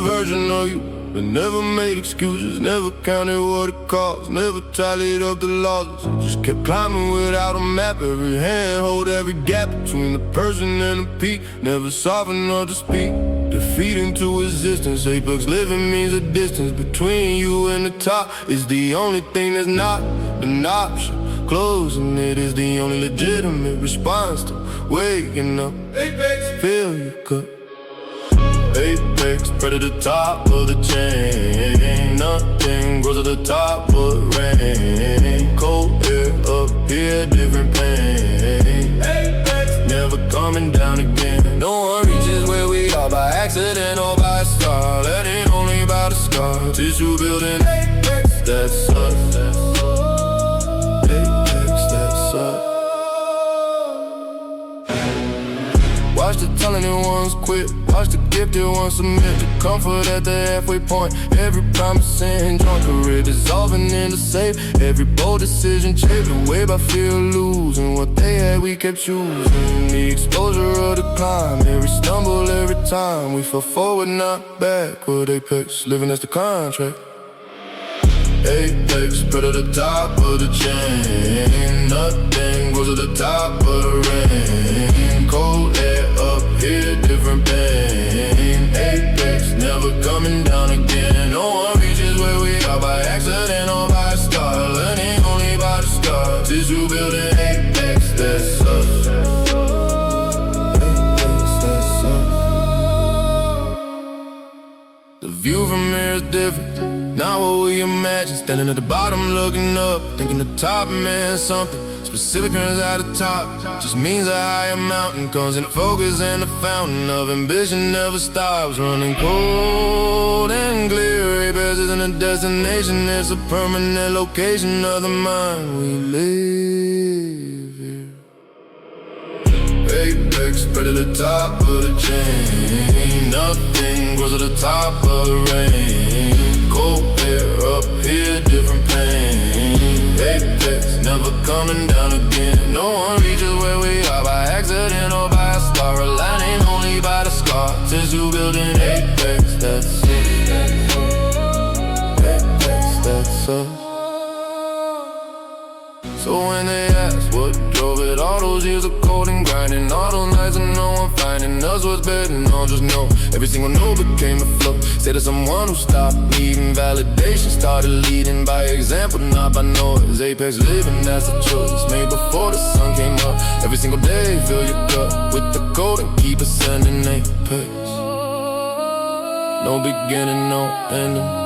version of you, but never made excuses, never counted what it cost, never tallied up the losses. Just kept climbing without a map, every handhold, every gap between the person and the peak. Never soft enough to speak, defeat into existence. Apex living means a distance between you and the top. Is the only thing that's not an option. Closing it is the only legitimate response to waking up. Apex, fill your cup. Apex, spread to the top of the chain. Nothing grows at the top but rain. Cold air up here, different pain. Apex, never coming down again. No one reaches where we are by accident or by a star. That ain't only by the scar. Tissue building Apex, that's us. Apex, that's us. Watch the talented ones quit, watch the gifted ones submit to comfort at the halfway point. Every promising joint career dissolving in the safe. Every bold decision chased away by fear of losing what they had, we kept choosing. The exposure of the climb, every stumble, every time we fell forward, not backward. Apex, living as the contract. Apex, spread at the top of the chain. Nothing grows at the top of the rain. Cold air up here, different pain. Apex, never coming down again. No one reaches where we are by accident or by a star. Learning only by the scars. Tissue building Apex, that's us. Apex, that's us. The view from here is different, not what we imagine. Standing at the bottom looking up, thinking the top meant something specific. Turns out the top just means a higher mountain. Comes in focus and the fountain of ambition never stops. Running cold and clear. Apex isn't a destination, it's a permanent location of the mind. We live here. Apex, spread at the top of the chain. Nothing grows at the top of the rain. Cold air up here, different pain. Apex, never coming down again. No one reaches where we are by accident or by a star. Aligning only by the scar. Tissue building Apex, that's it. Apex, that's us. So when they ask what drove it, all those years of cold and grinding, all those nights and no one finding us was better, no, just know every single no became a flow. Say to someone who stopped needing validation, started leading by example, not by noise. Apex living, that's the choice made before the sun came up. Every single day, fill your cup with the gold and keep ascending. Apex, no beginning, no ending.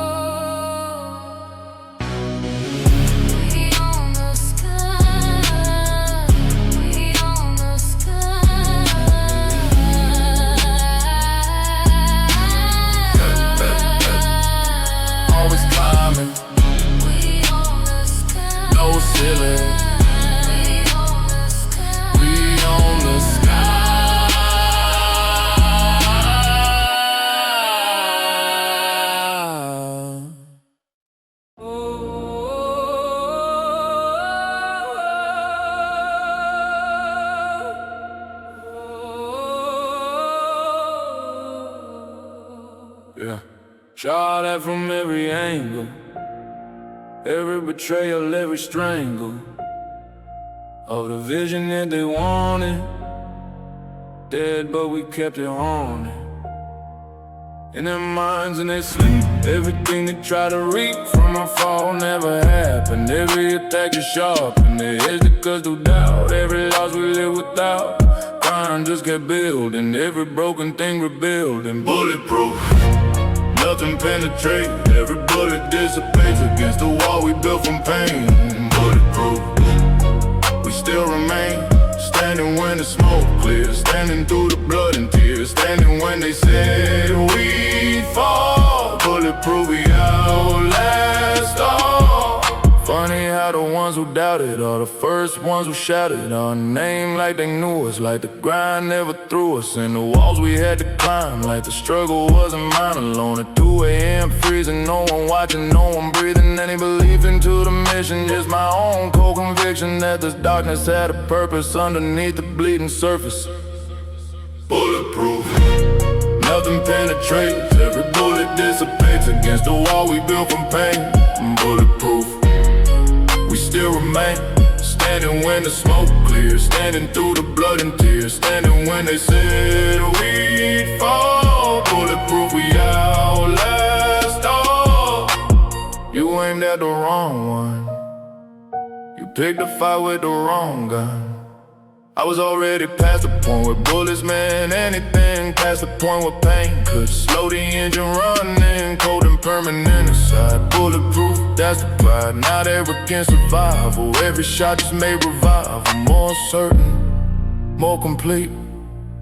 Yeah, shot at from every angle, every betrayal, every strangle of the vision that they wanted. Dead, but we kept it haunted in their minds and their sleep. Everything they try to reap from a fall never happened. Every attack is sharp and their heads that cuts through doubt. Every loss we live without, crime just kept building. Every broken thing rebuilding. Bulletproof, nothing penetrates. Every bullet dissipates against the wall we built from pain. Bulletproof, we still remain. Standing when the smoke clears, standing through the blood and tears, standing when they said we'd fall. Bulletproof, we outlast all. Funny how the ones who doubted are the first ones who shouted our name like they knew us, like the grind never threw us in the walls we had to climb, like the struggle wasn't mine alone. At 2 a.m. freezing, no one watching, no one breathing any belief into the mission. Just my own cold conviction that this darkness had a purpose underneath the bleeding surface. Bulletproof, nothing penetrates. Every bullet against the wall we built from pain. Bulletproof, we still remain. Standing when the smoke clears, standing through the blood and tears, standing when they said we'd fall. Bulletproof, we outlast all. You aimed at the wrong one, you picked a fight with the wrong gun. I was already past the point with bullets, man. Anything past the point where pain could slow the engine running. Cold and permanent inside. Bulletproof, that's the pride. Not arrogant survival. Every shot just may revive. I'm more certain, more complete.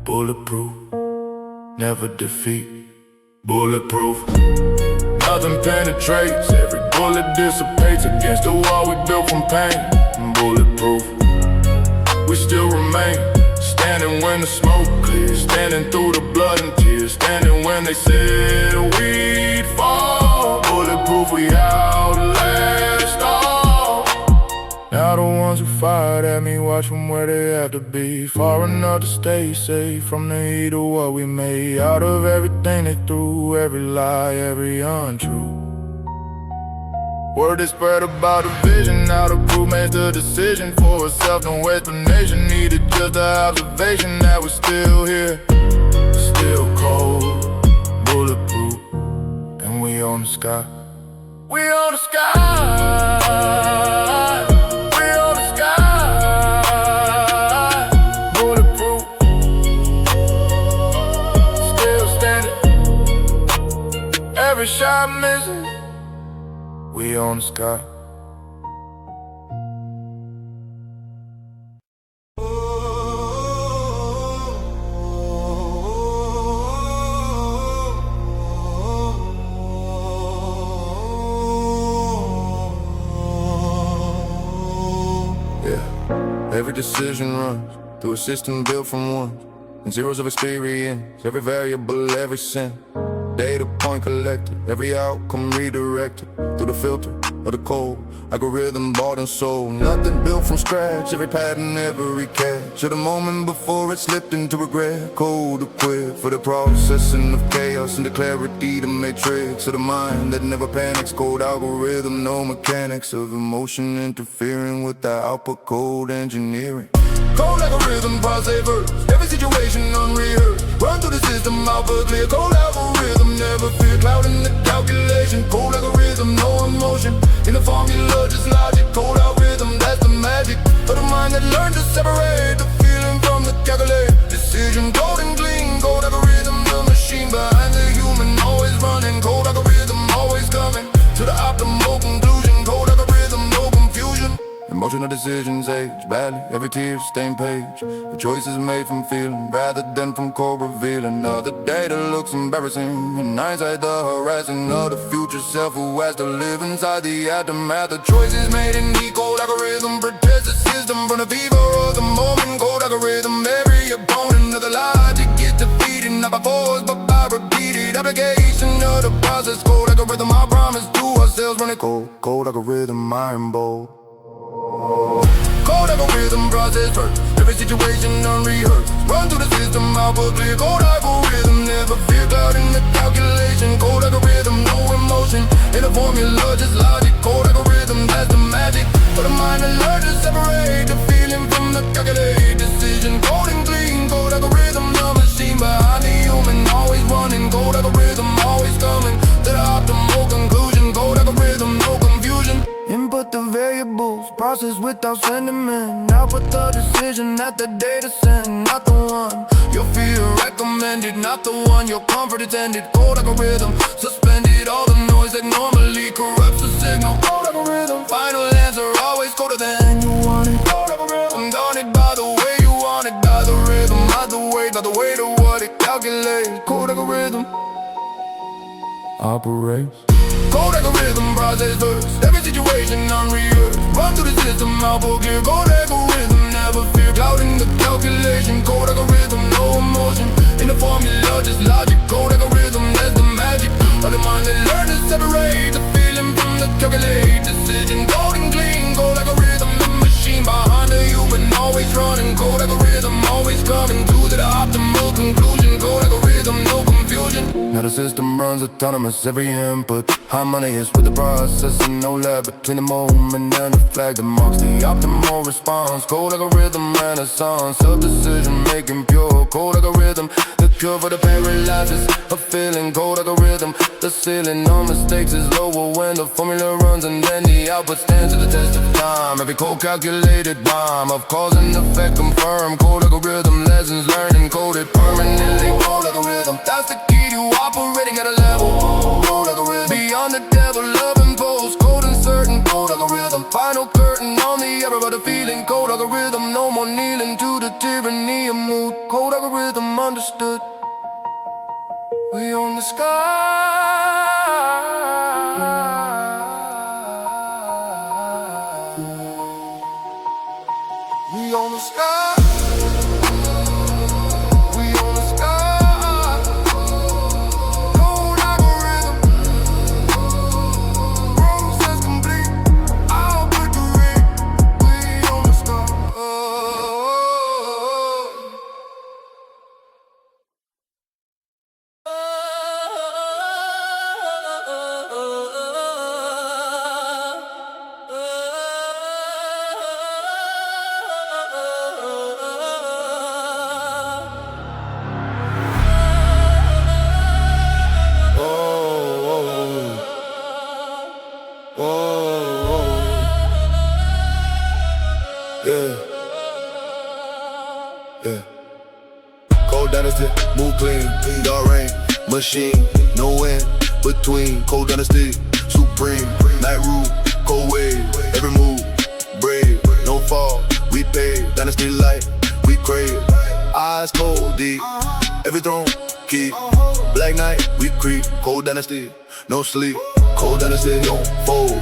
Bulletproof, never defeat. Bulletproof, nothing penetrates. Every bullet dissipates against the wall we built from pain. Bulletproof, we still remain. Standing when the smoke clears, standing through the blood and tears, standing when they said we'd fall. Bulletproof, we outlast all. Now the ones who fired at me watch from where they have to be, far enough to stay safe from the heat of what we made. Out of everything they threw, every lie, every untrue. Word is spread about a vision. Now the proof makes the decision for itself. No explanation needed, just an observation that we're still here, still cold, bulletproof, and we on the sky. We on the sky. We on the sky. Bulletproof, still standing. Every shot missing. We on the sky. Yeah, every decision runs through a system built from ones and zeros of experience. Every variable, every sin, data point collected, every outcome redirected through the filter of the code, algorithm bought and sold. Nothing built from scratch, every pattern, every catch of the moment before it slipped into regret. Code equipped for the processing of chaos and the clarity, the matrix of the mind that never panics. Code algorithm, no mechanics of emotion interfering with the output. Code engineering, code algorithm, process verse, every situation unrehearsed. Run through the system, output clear. Code algorithm, never fear clouding the calculation. Code algorithm, no emotion in the formula, just logic. Code algorithm, that's the magic of the mind that learned to separate the feeling from the calculate. Decision, coding clean. Code algorithm, the machine behind the human, always running. Code algorithm, always coming to the optimal conclusion. Code algorithm, no confusion. Emotional decisions age badly, every tear stained page. The choices made from feeling rather than from core revealing. Now the data looks embarrassing, in hindsight the harassing of the future self who has to live inside the aftermath. The choices made in the code algorithm protects the system from the fever of the moment. Code algorithm, every opponent of the logic gets defeated, not by force but by repeated application of the process. Code algorithm, I promise to ourselves, run it cold. Code algorithm, iron bold. Code algorithm, process first, every situation unrehearsed. Run through the system, output clear. Code algorithm, never fear clouding the calculation. Code algorithm, no emotion in the formula, just logic. Code algorithm, that's the magic for the mind that learned to separate the feeling from the calculate. Decision, coding clean. Code algorithm, the machine behind the human, always running. Code algorithm, always coming to the optimal conclusion. Code algorithm, no confusion. Input the variables, process without sentiment. Output the decision at the data send, not the one your fear recommended, not the one your comfort intended. Code algorithm, suspended all the noise that normally corrupts the signal. Code algorithm, final answer always colder than you want it. Code algorithm, guarded by the way you want it, by the rhythm, not the weight, by the weight of what it calculates. Code algorithm operates. Code algorithm, process first, every situation unrehearsed. Run through the system, output clear. Code algorithm, never fear clouding the calculation. Code algorithm, no emotion in the formula, just logic. Code algorithm, that's the magic of the mind that learned to separate the feeling from the calculate. Decision, coding clean. Code algorithm, the machine behind the human, always running. Code algorithm, always coming to the optimal conclusion. Code algorithm, no confusion. Now the the system runs autonomous, every input. High money is with the processing, no lag between the moment and the flag that marks the optimal response. Cold algorithm renaissance, self-decision making pure. Cold algorithm, the cure for the paralysis of feeling. Cold algorithm, the ceiling on mistakes is lower when the formula runs, and then the output stands to the test of time. Every cold calculated bomb of cause and effect confirmed. Cold algorithm, lessons learned encoded permanently. Cold algorithm, that's the key to operating at a level. Cold algorithm, beyond the devil, love imposed. Cold and certain, cold algorithm, final curtain on the error of the feeling. Cold algorithm, no more kneeling to the tyranny of mood. Cold algorithm understood. We own the sky. We own the sky. We own the sky. Cold algorithm. Process complete. Our victory. We own the sky. Yeah. Cold dynasty, move clean, dark rain, machine, no end between. Cold dynasty, supreme, night rule, cold wave, every move, brave, no fall, we pay. Dynasty light, we crave, eyes cold deep, every throne, keep. Black night, we creep, cold dynasty, no sleep. Cold dynasty, don't fold,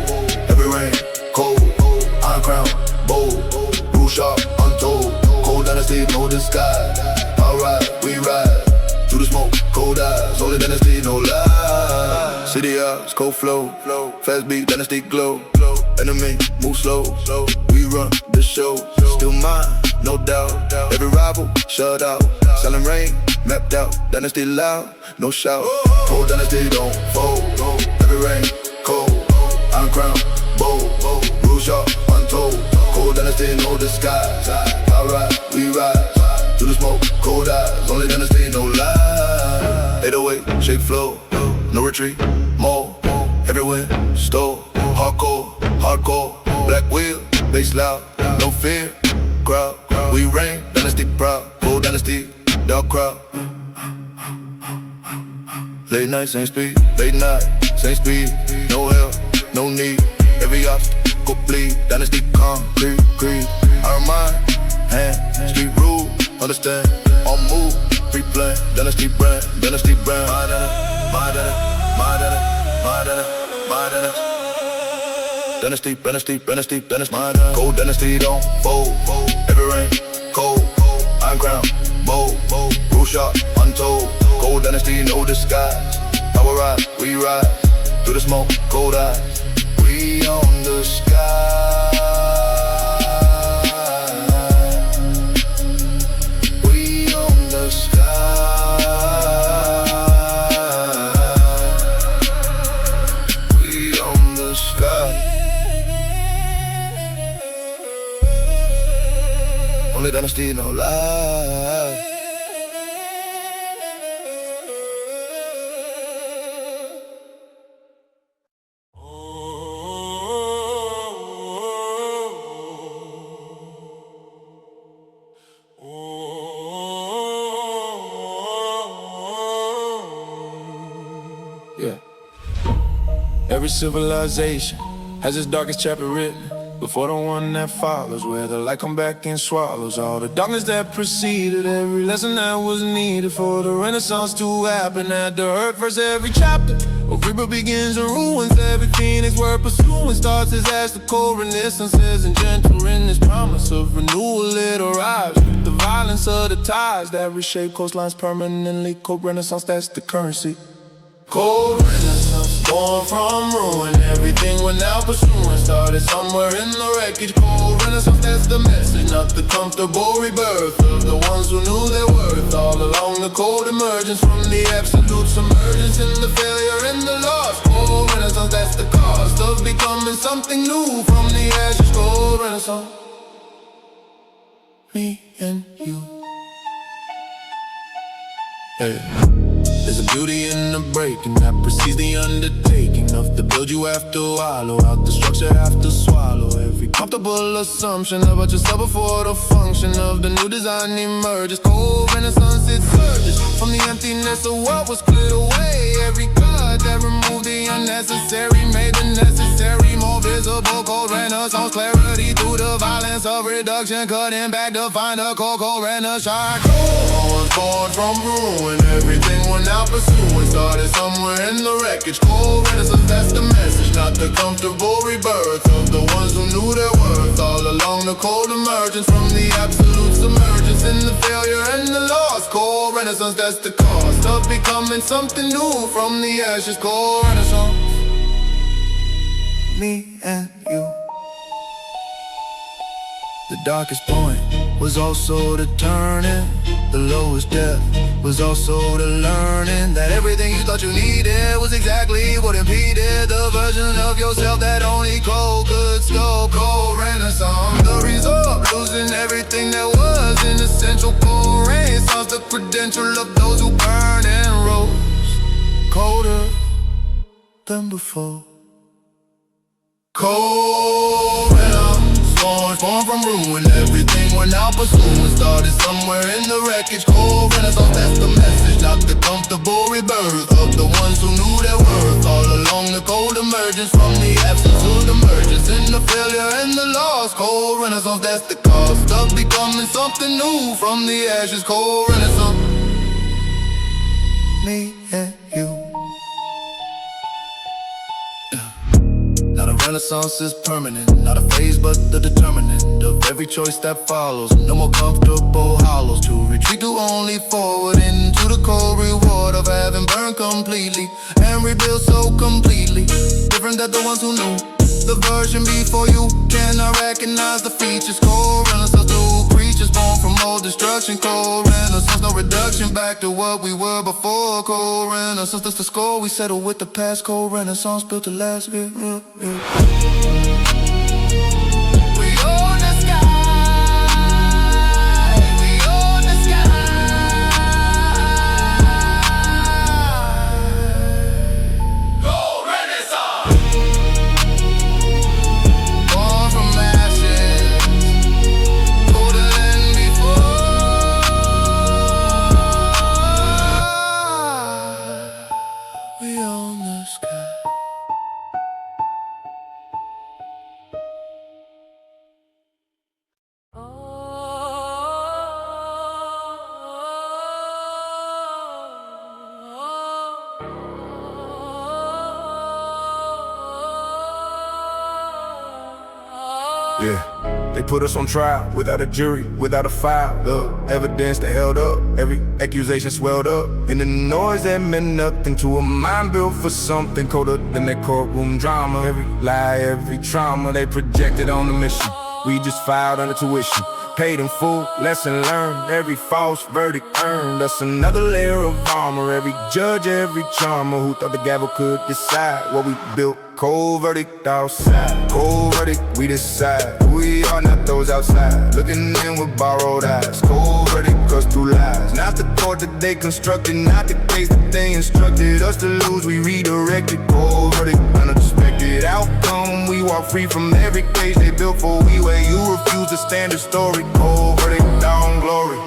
every rain, cold, iron crown, bold, rule sharp, untold. Cold dynasty, no disguise. Alright, we ride through the smoke, cold eyes. Only dynasty, no lies. City eyes, cold flow, fast beat, dynasty glow. Enemy, move slow. We run the show, still mine, no doubt. Every rival, shut out. Selling rain, mapped out. Dynasty loud, no shout. Cold dynasty, don't fold. Every rain, cold, iron crown, bold, rule sharp, untold. Cold dynasty, no disguise. Alright, we rise through the smoke, cold eyes. Only dynasty, no lie. 808, shake flow, no retreat, more. Everywhere, stole, hardcore, black wheel, bass loud, no fear, crowd. We reign, dynasty proud, cold dynasty, dark crowd. Late night, same speed, late night, same speed. No help, no need, every obstacle bleed. Dynasty concrete, creed. Our mind, hand, street rule, understand, on move, free plan. Dynasty brand, my dynasty, my dynasty, my dynasty, my dynasty, my dynasty. Dynasty, my dynasty. Cold dynasty, don't fold. Every rain, cold, iron crown, bold, rule sharp, untold. Cold dynasty, no disguise. Power ride, we ride through the smoke, cold eyes. We own the sky. We own the sky. We own the sky. Only dynasty, no lie. Yeah. Every civilization has its darkest chapter written before the one that follows, where the light come back and swallows all the darkness that preceded. Every lesson that was needed for the Renaissance to happen at the earth. First, every chapter of rebirth begins in ruins. Every phoenix worth pursuing starts as the cold renaissances, and gentle in this promise of renewal it arrives. The violence of the tides that reshape coastlines permanently. Cold Renaissance, that's the currency. Cold Renaissance, born from ruin. Everything we're now pursuing started somewhere in the wreckage. Cold renaissance, that's the message, not the comfortable rebirth of the ones who knew their worth. All along the cold emergence from the absolute submergence in the failure and the loss. Cold renaissance, that's the cost of becoming something new from the ashes. Cold renaissance, me and you. Hey. There's a beauty in the breaking that precedes the undertaking of the build. You have to wallow out the structure, have to swallow every comfortable assumption about yourself before the function of the new design emerges. Cold renaissance, it surges from the emptiness of what was cleared away. Every cut that removed the unnecessary made the necessary more visible. Cold renaissance, clarity through the violence of reduction, cutting back to find a cold renaissance. Cold was born from ruin, everything we're now pursuing started somewhere in the wreckage. Cold renaissance, that's the message, not the comfortable rebirth of the ones who knew their worth. All along the cold emergence from the absolute submergence in the failure and the loss. Cold renaissance, that's the cost of becoming something new from the ashes. Cold renaissance, me and you. The darkest point was also the turning. The lowest depth was also the learning that everything you thought you needed was exactly what impeded the version of yourself that only cold could scope. Cold renaissance, the result, losing everything that was an essential. Cold renaissance, the credential of those who burned and rose colder than before. Cold renaissance, born from ruin, everything we're now pursuing started somewhere in the wreckage. Cold renaissance, that's the message, not the comfortable rebirth of the ones who knew their worth. All along the cold emergence from the absolute emergence in the failure and the loss. Cold renaissance, that's the cost of becoming something new from the ashes. Cold renaissance, me and you. Not a renaissance is permanent, not a phase but the determinant of every choice that follows. No more comfortable hollows to retreat to, only forward into the cold reward of having burned completely and rebuilt so completely different that the ones who knew the version before you cannot recognize the features. Cold renaissance, new creatures born from old destruction. Cold renaissance, no reduction back to what we were before. Cold renaissance, that's the score we settle with the past. Cold renaissance, built to last. We own the sky. We own the sky. Cold renaissance, born from ashes, colder than before. We own the sky. Yeah, they put us on trial without a jury, without a file. The evidence that held up, every accusation swelled up, and the noise that meant nothing to a mind built for something colder than that courtroom drama. Every lie, every trauma they projected on the mission. We just filed under tuition, paid in full, lesson learned. Every false verdict earned us another layer of armor. Every judge, every charmer who thought the gavel could decide what we built. Cold verdict outside, cold verdict we decide. We are not those outside, looking in with borrowed eyes. Cold verdict us through lies, not the court that they constructed, not the case that they instructed us to lose. We redirected. Cold verdict, unexpected outcome. We walk free from every cage they built for. We where you refuse to stand the story. Cold verdict, down glory.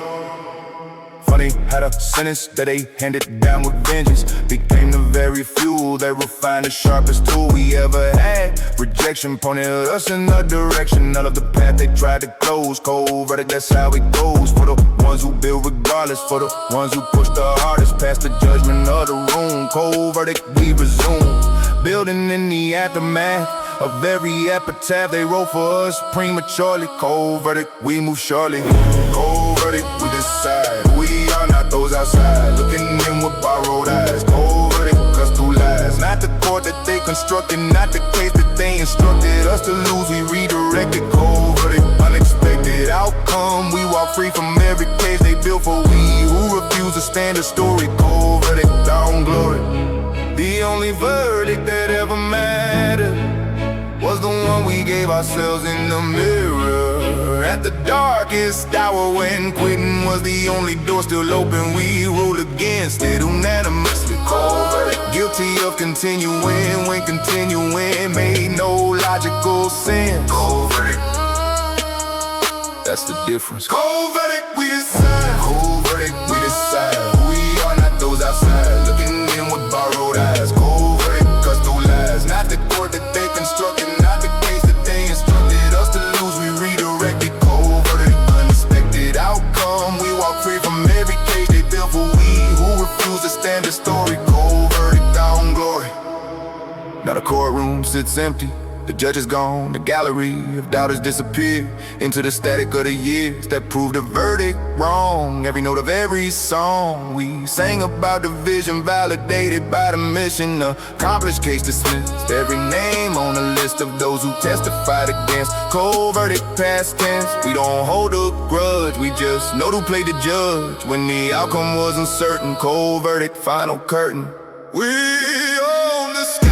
Funny how the sentence that they handed down with vengeance became the very fuel that refined the sharpest tool we ever had. Rejection pointed us in the direction of the path they tried to close. Cold verdict, that's how it goes. For the ones who build regardless, for the ones who push the hardest past the judgment of the room. Cold verdict, we resume building in the aftermath of every epitaph they wrote for us prematurely. Cold verdict, we move surely. Cold verdict, we decide. We are not those outside, looking in with borrowed eyes. Cold verdict, us through lies, not the court that they constructed, not the case that they instructed us to lose. We redirected, cold verdict, unexpected outcome. We walk free from every cage they built for we who refuse to stand a story. Cold verdict, down glory. The only verdict that ever mattered was the one we gave ourselves in the mirror. At the darkest hour when quitting was the only door still open, we ruled against it unanimously. Cold verdict, guilty of continuing when continuing made no logical sense. Cold verdict, that's the difference. Cold verdict, we decide. Cold verdict, we decide who we are, not those outside looking in with borrowed eyes. Cold verdict, cause no lies, not the court that they constructed, not the case that they instructed us to lose. We redirected, cold verdict, unexpected outcome. We walk free from every cage they built for we who refuse to stand the story. Cold verdict, down glory. Now the courtroom sits empty. The judge is gone, the gallery of doubters disappeared into the static of the years that proved the verdict wrong. Every note of every song we sang about the vision validated by the mission. Accomplished, case dismissed. Every name on the list of those who testified against. Cold verdict, past tense. We don't hold a grudge, we just know who played the judge when the outcome was uncertain. Cold verdict, final curtain. We own the sky.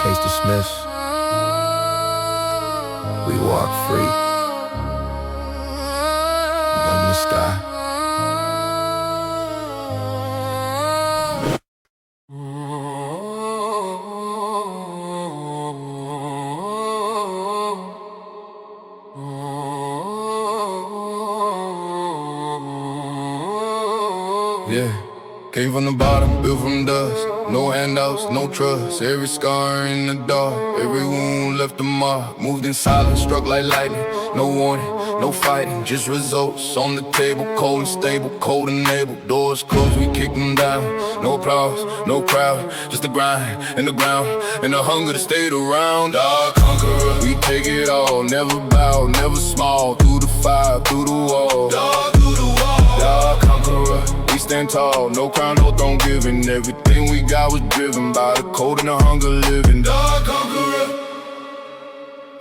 Case dismissed. We walk free in the sky. Yeah, came from the bottom, built from dust. No handouts, no trust. Every scar in the dark, every wound left a mark. Moved in silence, struck like lightning. No warning, no fighting, just results on the table. Cold and stable, cold and able. Doors closed, we kicked them down. No applause, no crowd, just the grind and the ground and the hunger to stay around. Our conqueror, we take it all. Never bow, never small. Through the fire, through the wall. Dog through the wall. Our conqueror, we stand tall. No crown, no throne given. Everything we got was driven by the cold and the hunger living. Dog conqueror,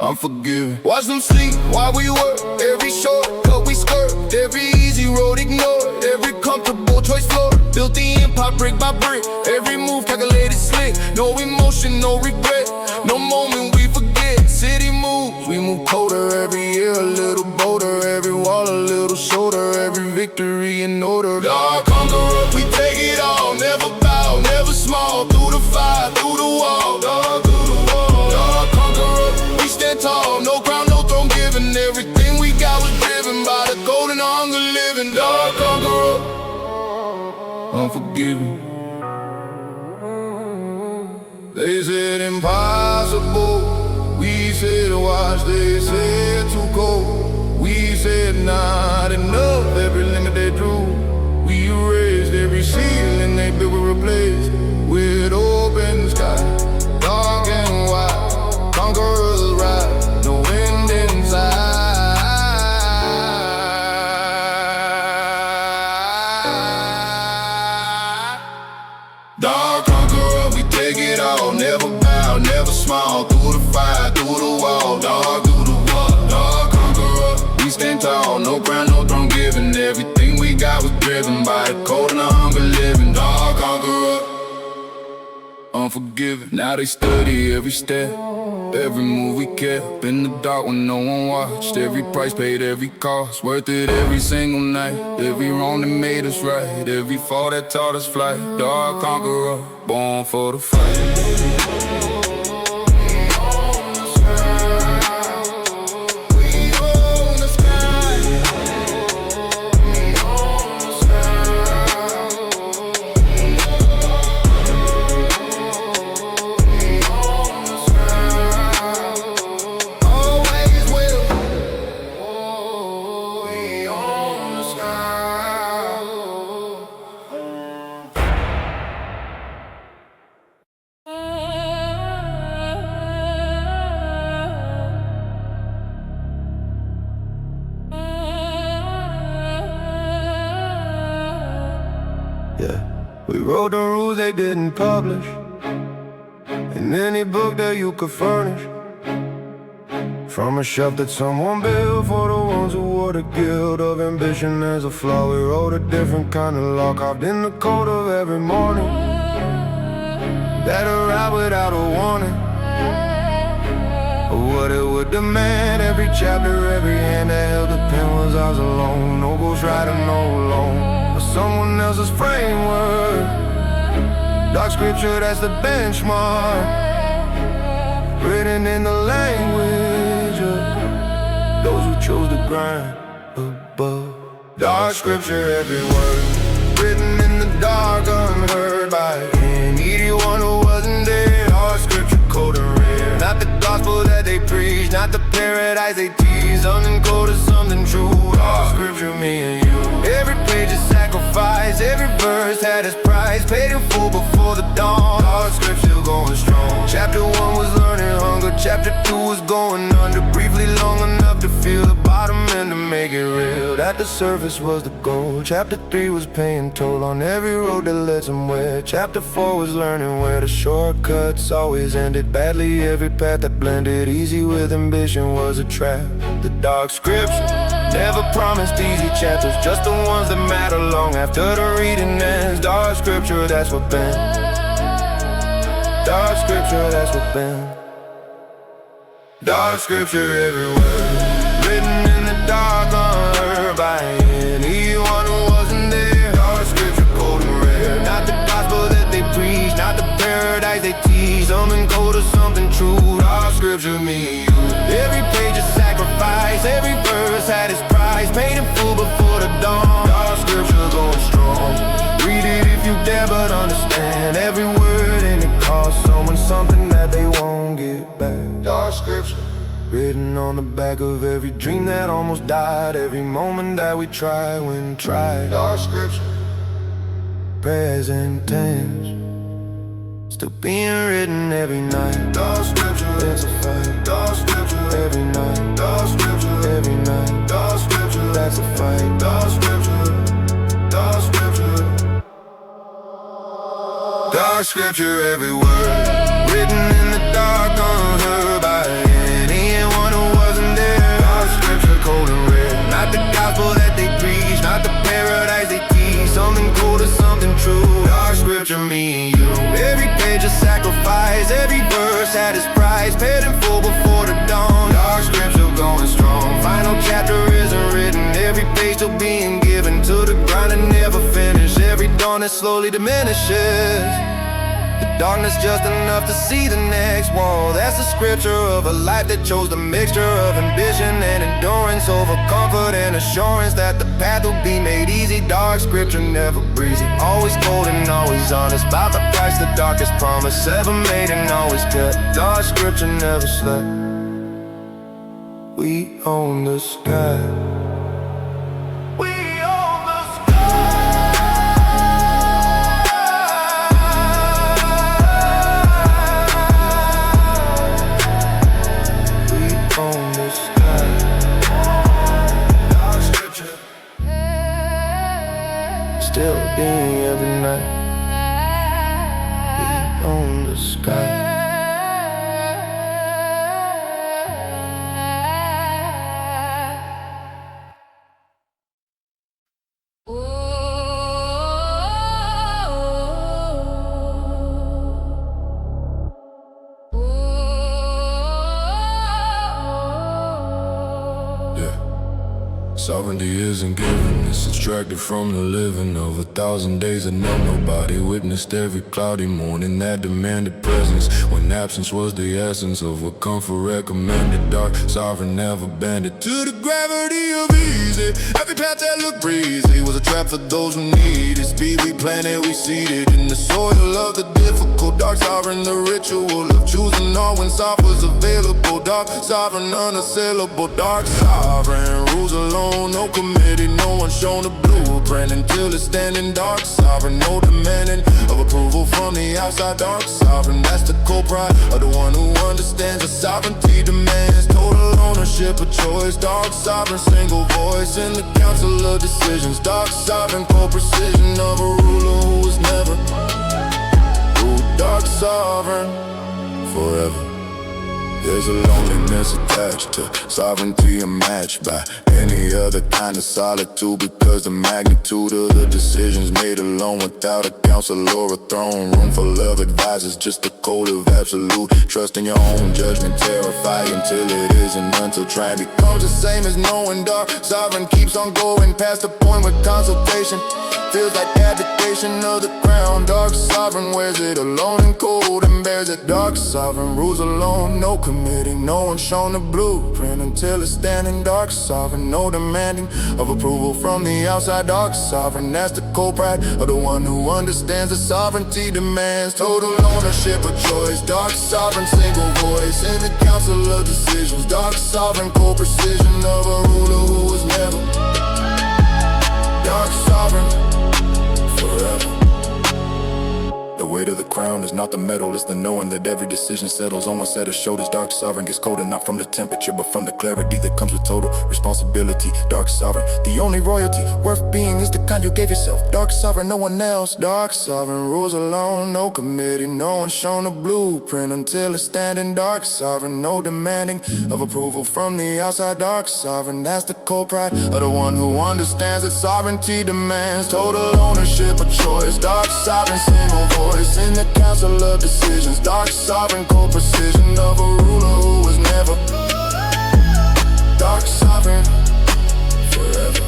unforgiving. Watch them sleep while we work. Every shortcut we skirt, every easy road ignored, every comfortable choice floored. Built the empire brick by brick, every move calculated slick. No emotion, no regret, no moment we forget. City moves, we move colder every year, a little bolder. Every wall a little shoulder, every victory in order. Dark conqueror, we take it all. Never bow, never small. Through the fire, through the wall. Dark through the wall. Dark conqueror, we stand tall. No crown, no throne given. Everything we got was driven by the cold and the hunger living. Dark conqueror, unforgiving. They said impossible, we said watch. They said too cold, we said not enough. Every limit they drew, we erased. Every ceiling they built, we replaced with open sky. Dark and wide, conquerors ride, no wind inside. Dark conqueror, we take it all. Never bow, never small. Through the fire, through the wall. Dark through the wall. Dark conqueror, we stand tall. No crown, no throne given. Everything we got was driven by the cold and the hunger living. Dark conqueror, unforgiving. Now they study every step, every move we kept. In the dark when no one watched. Every price paid, every cost. Worth it every single night. Every wrong that made us right. Every fall that taught us flight. Dark conqueror, born for the fight. We wrote the rules they didn't publish in any book that you could furnish. From a shelf that someone built for the ones who wore the guilt of ambition as a flaw. We wrote a different kind of law carved in the code of every morning that arrived without a warning. What it would demand, every chapter, every hand that held the pen was ours alone. No ghostwriter, no loan, but someone else's framework. Dark scripture, that's the benchmark, written in the language of those who chose to grind above. Dark scripture, every word, written in the dark, unheard by anyone who wasn't there. Dark scripture, cold and rare, not the gospel that they preach, not the paradise they tease. Something cold is something true. Dark scripture, me and you. Every page is sacrifice, every verse had its price, paid in full before the dawn. Dark scripture going strong. Chapter 1 was learning hunger, chapter 2 was going under, briefly long enough to feel the bottom and to make it real that the surface was the goal. Chapter 3 was paying toll on every road that led somewhere. Chapter 4 was learning where the shortcuts always ended badly. Every path that blended easy with ambition was a trap. The dark scripture never promised easy chapters, just the ones that matter long after the reading ends. Dark scripture, that's what been. Dark scripture, that's what been. Dark scripture everywhere, written in the dark, unheard by anyone who wasn't there. Dark scripture, cold and rare, not the gospel that they preach, not the paradise they teach. Something cold or something true. Dark scripture, me and you. Every page is sacrifice, every verse had its price, paid in full before the dawn. Dark scripture going strong. Read it if you dare, but understand every word, and it costs someone something that they won't get back. Dark scripture, written on the back of every dream that almost died, every moment that we tried when tried. Dark scripture, present tense, still being written every night. Dark scripture, it's a fight. Dark scripture, every night. Dark scripture, every night. Dark scripture, that's a fight. Dark scripture, dark scripture. Dark scripture, every word, written in the dark, unheard by anyone who wasn't there. Dark scripture, cold and rare, not the gospel that they preach, not the paradise they teach. Something cold or something true. Dark scripture, me and you. Every page a sacrifice, every verse had its price, paid in full before the dawn. Dark scripture going strong. Final chapter isn't written, every page still being given to the grind and never finish. Every dawn that slowly diminishes, the darkness just enough to see the next wall. That's the scripture of a life that chose the mixture of ambition and endurance over comfort and assurance that the path will be made easy. Dark scripture, never breezy, always cold and always honest, about the price the darkest promise ever made and always kept. Dark scripture never slept. We own the sky. We own the sky. Dark scripture, still being every night. We own the sky. Sovereignty isn't given, it's extracted from the living of 1,000 days that know nobody witnessed every cloudy morning that demanded presence, when absence was the essence of what comfort recommended. Dark sovereign never bended to the gravity of easy. Every path that looked breezy was a trap for those who needed speed. We planted, we seeded in the soil of the difficult. Dark sovereign, the ritual of choosing all when soft was available. Dark sovereign, unassailable. Dark sovereign rules alone, no committee, no one shown a blueprint until it's standing. Dark sovereign, no demanding of approval from the outside. Dark sovereign, that's the core pride of the one who understands that sovereignty demands total ownership. ownership of choice. Dark sovereign, single voice in the council of decisions. Dark sovereign, cold precision of a ruler who was never ruled. Dark sovereign, forever. There's a loneliness attached to sovereignty unmatched by any other kind of solitude, because the magnitude of the decisions made alone without a council or a throne room full of advisors, just a code of absolute trust in your own judgment, terrifying until it isn't, until trying becomes the same as knowing. Dark sovereign keeps on going past the point where consultation feels like abdication of the crown. Dark sovereign wears it alone and cold and bears it. Dark sovereign rules alone, no committee, no one shown the blueprint until it's standing. Dark sovereign, no demanding of approval from the outside. Dark sovereign, that's the cold pride of the one who understands the sovereignty demands total ownership of choice. Dark sovereign, single voice in the council of decisions. Dark sovereign, cold precision of a ruler who was never. Dark sovereign, forever. The weight of the crown is not the metal, it's the knowing that every decision settles on one set of shoulders. Dark sovereign gets colder, not from the temperature, but from the clarity that comes with total responsibility. Dark sovereign, the only royalty worth being is the kind you gave yourself. Dark sovereign, no one else. Dark sovereign rules alone, no committee, no one shown a blueprint until it's standing. Dark sovereign, no demanding of approval from the outside. Dark sovereign, that's the cold pride of the one who understands that sovereignty demands total ownership of choice. Dark sovereign, single voice in the council of decisions. Dark sovereign, cold precision of a ruler who was never. Dark sovereign, forever.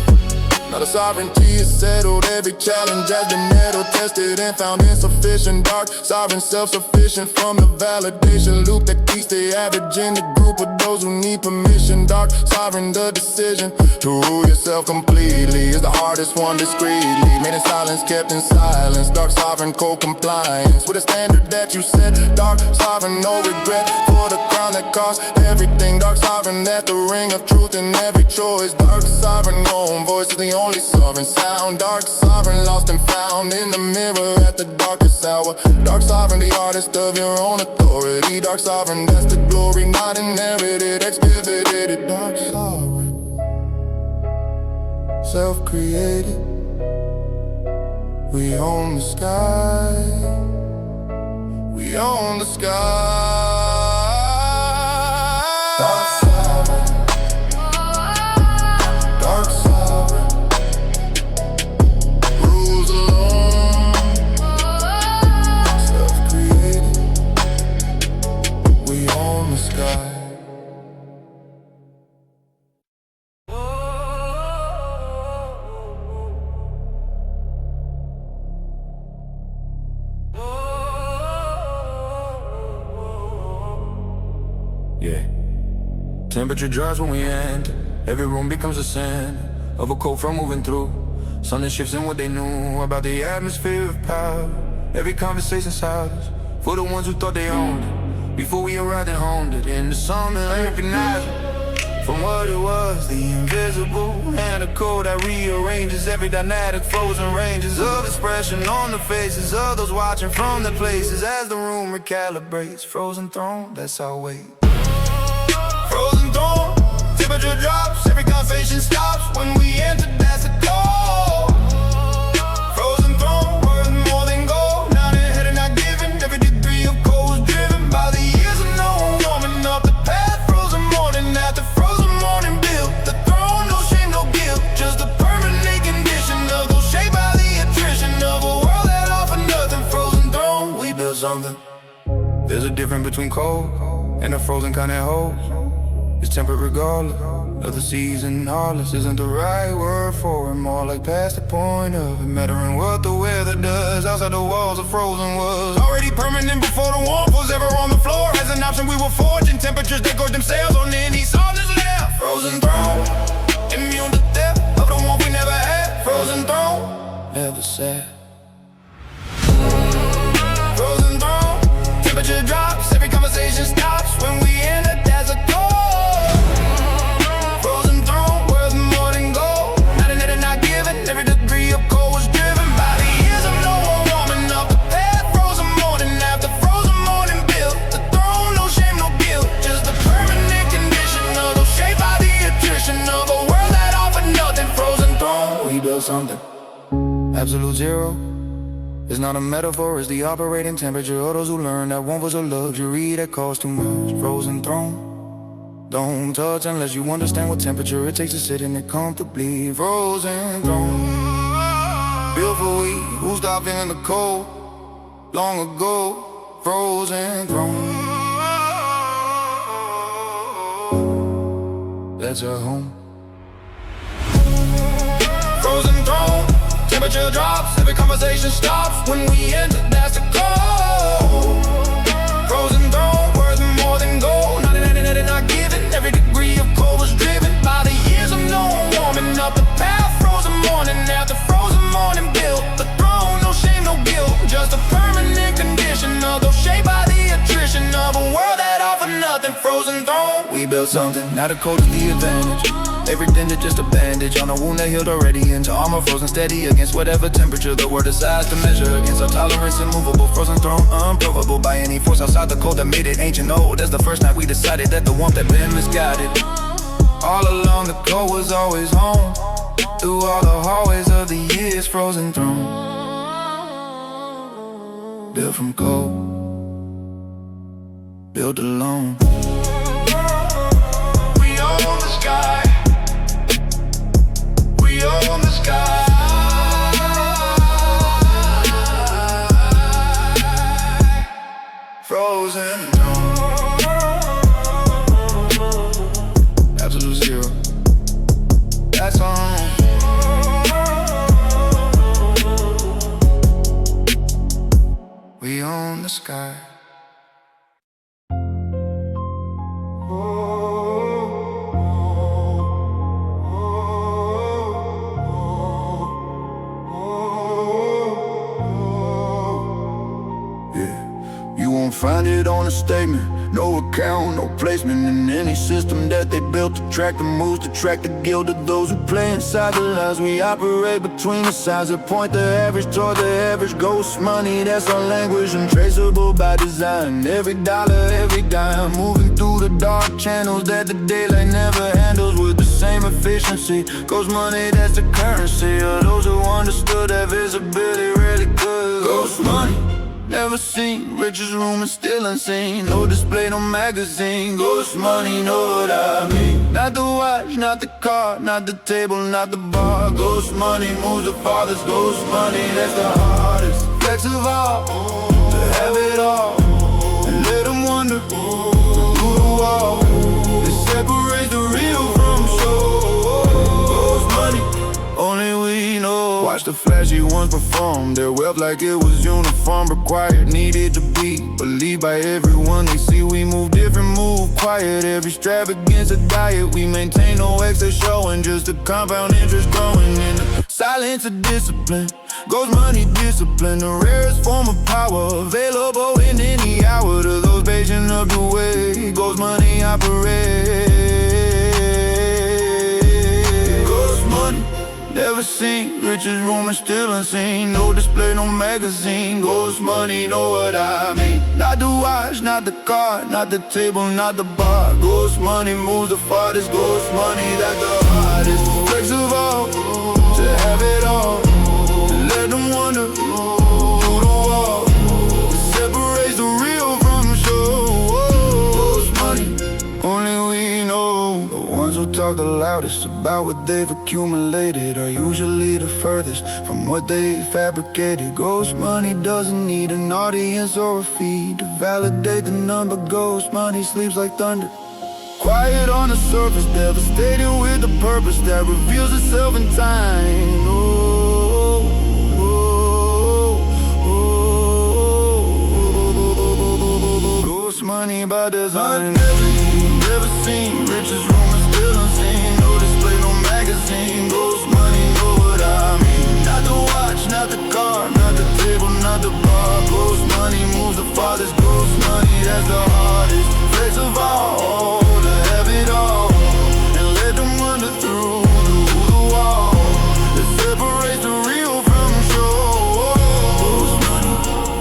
Now the sovereignty is settled, every challenge has been nettled, tested and found insufficient. Dark sovereign, self-sufficient from the validation loop that keeps the average in the group of those who need permission. Dark sovereign, the decision to rule yourself completely is the hardest one discreetly, made in silence, kept in silence. Dark sovereign, co-compliance with a standard that you set. Dark sovereign, no regret for the crown that costs everything. Dark sovereign, at the ring of truth in every choice. Dark sovereign, own voice is the only sovereign sound. Dark sovereign, lost and found in the mirror at the darkest hour. Dark sovereign, the artist of your own authority. Dark sovereign, that's the glory, not inherited, exhibited. Dark sovereign, self-created. We own the sky. We own the sky. Dark sovereign. Dark sovereign. Rules alone. Self-created. We own the sky. Yeah. Temperature drops when we enter. Every room becomes a center of a cold front moving through. Something shifts in what they knew about the atmosphere of power. Every conversation silence for the ones who thought they owned it before we arrived and honed it into something unrecognizable from what it was. The invisible and a code that rearranges every dynamic, frozen ranges of expression on the faces of those watching from the places as the room recalibrates. Frozen throne, that's our weight. Frozen throne, temperature drops, every conversation stops when we enter, that's a call. Frozen throne, worth more than gold, not ahead and not given. Every degree of cold was driven by the years of no one warming up the path. Frozen morning after frozen morning built the throne, no shame, no guilt, just a permanent condition of those shaped by the attrition of a world that offered nothing. Frozen throne, we built something. There's a difference between cold and a frozen kind that holds. It's tempered regardless of the season. Heartless isn't the right word for it, more like past the point of it mattering what the weather does. Outside the walls of frozen was already permanent before the warmth was ever on the floor. As an option we were forging temperatures that gorge themselves on any softness left. Frozen throne, immune to theft of the warmth we never had. Frozen throne, never sad. Frozen throne, temperature drops, every conversation stops when we enter, that's a call. Frozen throne, worth more than gold, not in it and not given. Every degree of cold was driven by the years of no one warming up the path. Frozen morning after frozen morning built the throne, no shame, no guilt, just a permanent built something. Absolute zero. It's not a metaphor, it's the operating temperature of those who learn that one was a luxury that cost too much. Frozen throne. Don't touch unless you understand what temperature it takes to sit in it comfortably. Frozen throne. Built for we who stopped feeling the cold long ago. Frozen throne. That's our home. Frozen throne. Temperature drops, every conversation stops. When we enter, that's the call. Frozen throne, worth more than gold. Not given. Every degree of cold was driven by the years of known. Warming up the path, frozen morning after frozen morning. Built the throne, no shame, no guilt. Just a permanent condition, although shaped by the attrition of a world that offered nothing. Frozen throne, we built something. Now the cold is the advantage. Everything is just a bandage on a wound that healed already. Into armor frozen steady against whatever temperature the world decides to measure. Against our tolerance, immovable, frozen throne, unprovable by any force outside the cold that made it ancient old. That's the first night we decided that the warmth had been misguided. All along the cold was always home. Through all the hallways of the years, frozen throne. Built from cold, built alone. We own the sky. We own the sky. Frozen throne. Absolute zero. That's on. We own the sky. Find it on a statement, no account, no placement in any system that they built to track the moves, to track the guild of those who play inside the lines. We operate between the signs that point the average toward the average. Ghost money, that's our language, untraceable by design. Every dollar, every dime, moving through the dark channels that the daylight never handles with the same efficiency. Ghost money, that's the currency of those who understood that visibility really could. Ghost money, never seen, richest room is still unseen. No display, no magazine. Ghost money, know what I mean. Not the watch, not the car, not the table, not the bar. Ghost money moves the farthest. Ghost money, that's the hardest. Flex of all, to have it all, and let them wonder through the wall. It separates the real from show. Ghost money, only we know. Watch the flashy ones perform their wealth like it was uniform, required, needed to be believed by everyone they see. We move different, move quiet. Every extravagance a diet. We maintain no excess showing, just a compound interest growing in the silence of discipline. Ghost money discipline, the rarest form of power, available in any hour to those patient of the way. Ghost money operate. Ghost money, never seen, richest room is still unseen. No display, no magazine. Ghost money, know what I mean. Not the watch, not the car, not the table, not the bar. Ghost money moves the farthest. Ghost money, that's the hardest. Flex of all, to have it all, to let them wonder through the wall. It separates the real from the show. Ghost money, only we know. The ones who talk the loudest about what they've accumulated are usually the furthest from what they fabricated. Ghost money doesn't need an audience or a feed to validate the number. Ghost money sleeps like thunder, quiet on the surface, devastating with a purpose that reveals itself in time. Oh, oh, oh, oh. Ghost money by design. Never seen, richest room is still unseen. No display, no magazine. Ghost money, know what I mean. Not the watch, not the car, not the table, not the bar. Ghost money moves the farthest. Ghost money, that's the hardest. Flex of all, to have it all, and let them wander through the wall. It separates the real from the show. Ghost money,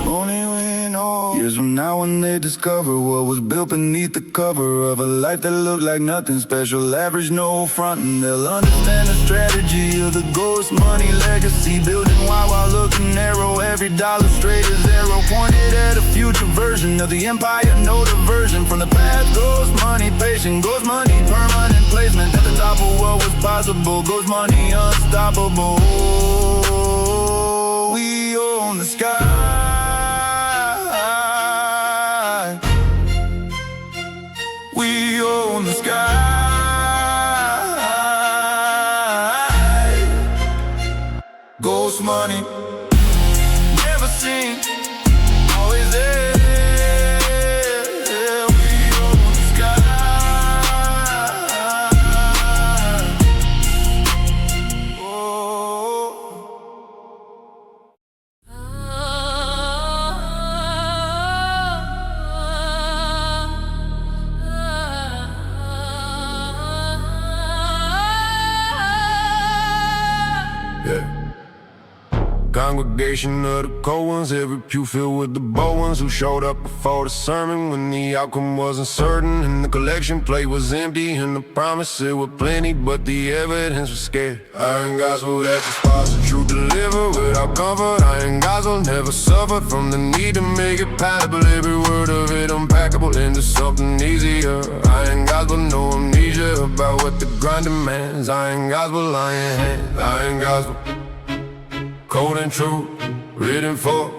only we know. Years from now when they discover what was built beneath the cover of a life that looked like nothing special. Average, no frontin'. They'll understand the strategy of the ghost money legacy. Building while looking narrow. Every dollar straight as arrow, pointed at a future version of the empire. No diversion from the past. Ghost money patient. Ghost money permanent placement. At the top of what was possible. Ghost money unstoppable. We own the sky. We own the sky. Ghost money, never seen, always there. We own the sky. Oh. Congregation of the cold ones, every pew filled with the bold ones who showed up before the sermon when the outcome wasn't certain, and the collection plate was empty, and the promise it was plenty, but the evidence was scared. Iron gospel that the spots the truth deliver without comfort. Iron gospel never suffered from the need to make it palatable. Every word of it unpackable into something easier. Iron gospel, no amnesia about what the grind demands. Iron gospel, iron hands. Iron gospel, cold and true, written for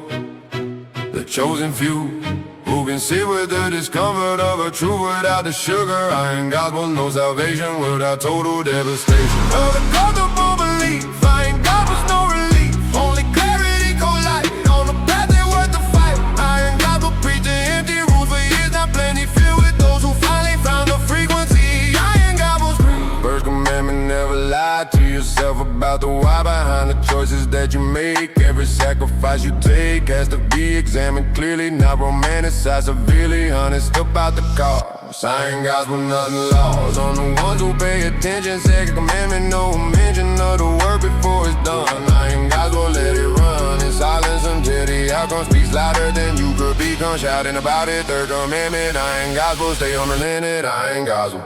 the chosen few who can sit with the discomfort of a truth without the sugar. Iron gospel, no salvation without total devastation. Of a comfortable belief, iron gospel's no relief. Only clarity, cold light on the path that worth the fight. Iron gospel preach the empty rooms for years, not plenty filled with those who finally found the frequency. Iron gospel's first commandment, never lie to yourself about the why behind the choices that you make. Every sacrifice you take has to be examined clearly, not romanticized, severely honest about the cause. Iron gospel, nothing lost on the ones who pay attention. Second commandment, no mention of the work before it's done. Iron gospel, let it run in silence until the outcome speaks louder than you could become shouting about it. Third commandment, iron gospel, stay unrelented. Iron gospel,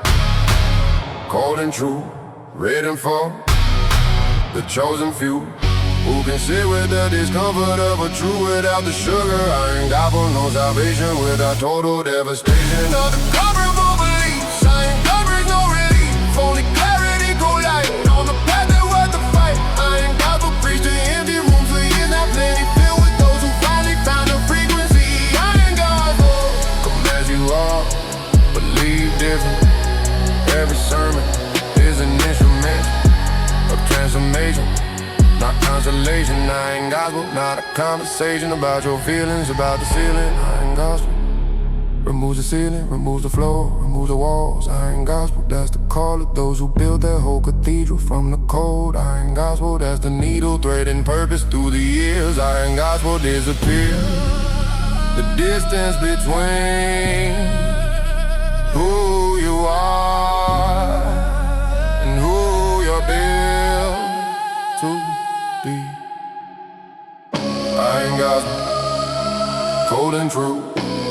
cold and true, written for the chosen few who can sit with the discomfort of a truth without the sugar. Iron gospel, no salvation without total devastation. Of the comfortable beliefs, iron covers no relief. Only clarity, cold light on the path that worth the fight. Iron gospel preach the empty rooms for years, not plenty filled with those who finally found the frequency. Iron gospel, come as you are, believe different. Every sermon is an instrument of transformation, not consolation. Iron gospel, not a conversation about your feelings, about the ceiling. Iron gospel removes the ceiling, removes the floor, removes the walls. Iron gospel, that's the call of those who build their whole cathedral from the cold. Iron gospel, that's the needle threading purpose through the years. Iron gospel disappear the distance between who you are and who you're built to be. Iron gospel, cold and true,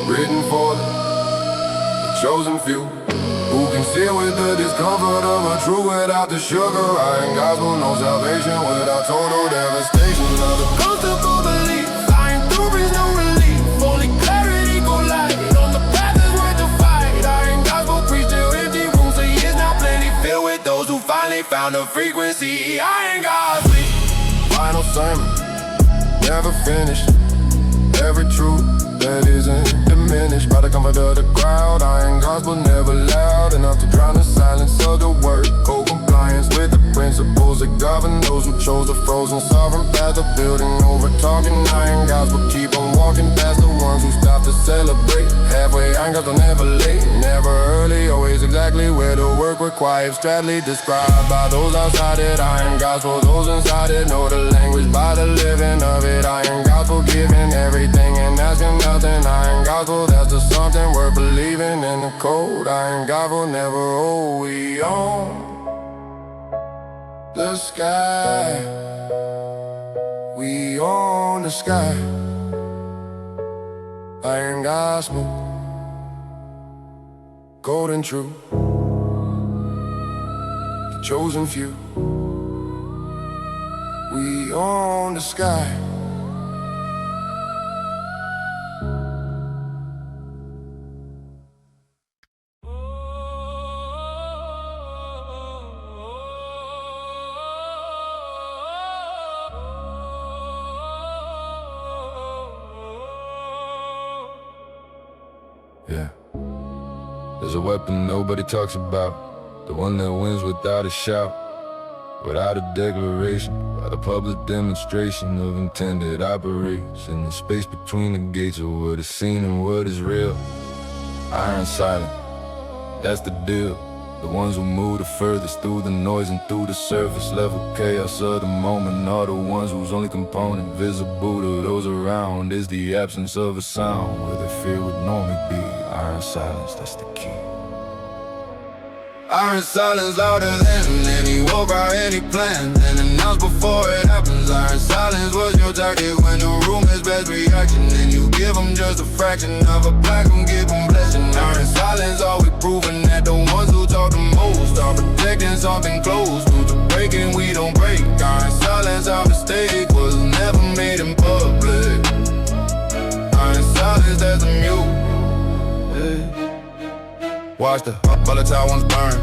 written for the chosen few who can sit with the discomfort of a truth without the sugar. Iron gospel, no salvation without total devastation. Of the comfortable belief, iron through brings no relief. Only clarity, go light on the path that's worth the fight. Iron gospel preach till empty rooms for years, now plenty filled with those who finally found the frequency. Iron gospel, final sermon, never finished. Every truth that isn't diminished by the comfort of the crowd. Iron gospel, never loud enough to drown the silence of the word. Co-compliance with the principles that govern those who chose the frozen sovereign path of building over talking. Iron gospel, keep on walking past the ones who stop to celebrate. Halfway, iron gospel, never late, never early, always exactly where the work required. Strategically described by those outside it. Iron gospel, those inside it know the language by the living of it. Iron gospel, giving everything and asking nothing. Iron gospel, that's the something worth believing in the cold. Iron gospel, never old. We own the sky. We own the sky. Iron gospel, golden true, the chosen few. We own the sky. Yeah. There's a weapon nobody talks about, the one that wins without a shout, without a declaration, without a public demonstration of intended operation. The space between the gates of what is seen and what is real. Iron silent, that's the deal. The ones who move the furthest through the noise and through the surface level chaos of the moment are the ones whose only component visible to those around is the absence of a sound where their fear would normally be. Iron silence, that's the key. Iron silence louder than any war or any plan, and announce before it happens. Iron silence was your target when the room is best reaction, and you give them just a fraction of a black and give them blessing. Iron silence always proving that the ones who talk the most are protecting something close. Through the breaking we don't break. Iron silence, our mistake was never made in public. Iron silence, that's a mute. Watch the volatile ones burn,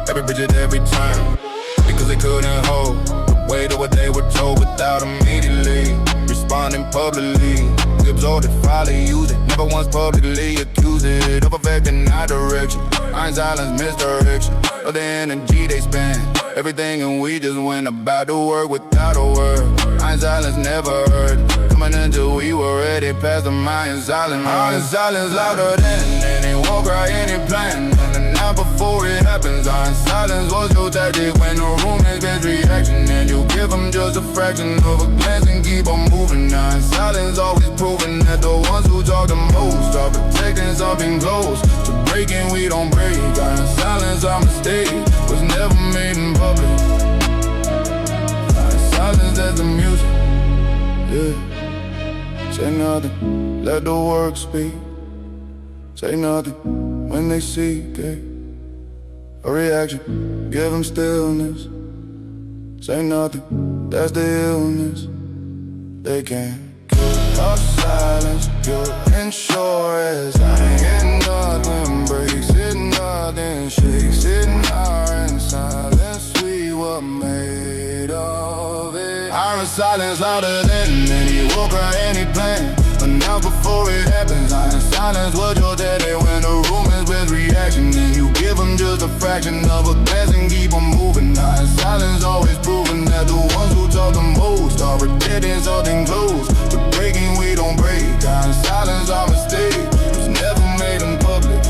every bridge at every turn, because they couldn't hold the weight of what they were told without immediately responding publicly. We absorbed it, finally used it, never once publicly accused it of affecting our direction. Iron silence, misdirection of the energy they spend, everything, and we just went about the work without a word. Iron silence never heard, coming until we were ready past the iron silence. Iron silence louder than any war cry, any plan, and now before it happens. Iron silence was your tactic when the room has best reaction, and you give them just a fraction of a glance and keep on moving. Iron silence always proving that the ones who talk the most are protecting something close. To breaking we don't break. Iron silence, our mistake was never made in public. Iron silence, that's the music. Yeah. Say nothing, let the work speak. Say nothing when they seek a reaction, give them stillness. Say nothing, that's the illness. They can't kill our silence, pure insurance. I ain't getting nothing breaks it, nothing shakes it. Iron silence, we were made of it. Iron silence louder than any war cry, any plan, but now before it happens. Iron silence was your daddy when the room is with reaction, and you give them just a fraction of a glance and keep on moving. Iron silence always proving that the ones who talk the most are protecting something close. But breaking we don't break. Iron silence, our mistake was never made in public.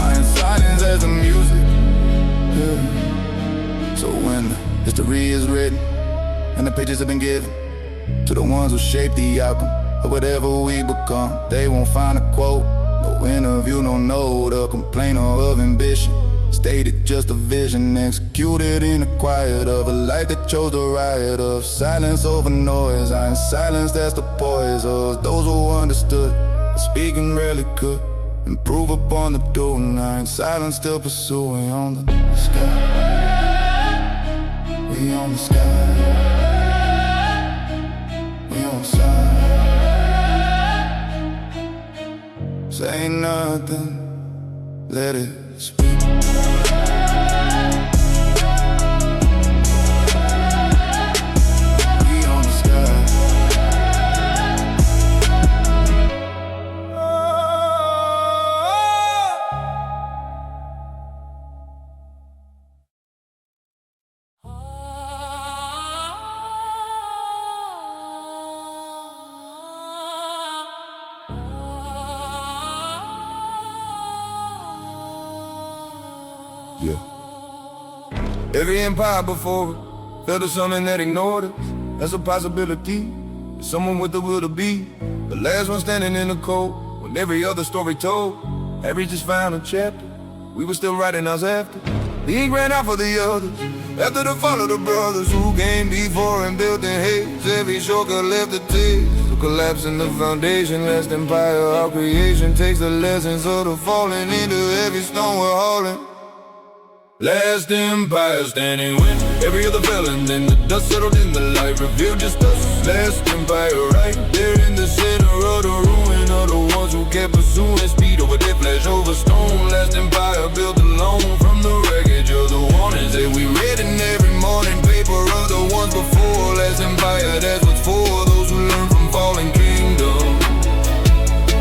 Iron silence as the music. Yeah. So when the history is written and the pages have been given to the ones who shape the outcome of whatever we become, they won't find a quote, no interview, no note, a complaint of ambition. Stated just a vision, executed in the quiet of a life that chose the riot of silence over noise. Iron silence, that's the poise of those who understood, speaking rarely could improve upon the doing. Iron silence still pursuing on the sky. We on the sky. We on the side. Say nothing, let it speak. Yeah. Every empire before it fell to something that ignored us. That's a possibility. Someone with the will to be the last one standing in the cold when every other story told had reached its final chapter. We were still writing ours after. The ink ran out for the others. After the fall of the brothers who came before and built in haze, every shortcut left a taste. collapsing the foundation. Last empire, our creation takes the lessons of the falling into every stone we're hauling. Last empire standing when every other fell, and then the dust settled in the light revealed just us. Last empire right there in the center of the ruin of the ones who kept pursuing speed over their flesh over stone. Last empire built alone from the wreckage of the warnings that we read in every morning paper of the ones before. Last empire, that's what's for those who learn from fallen kingdom.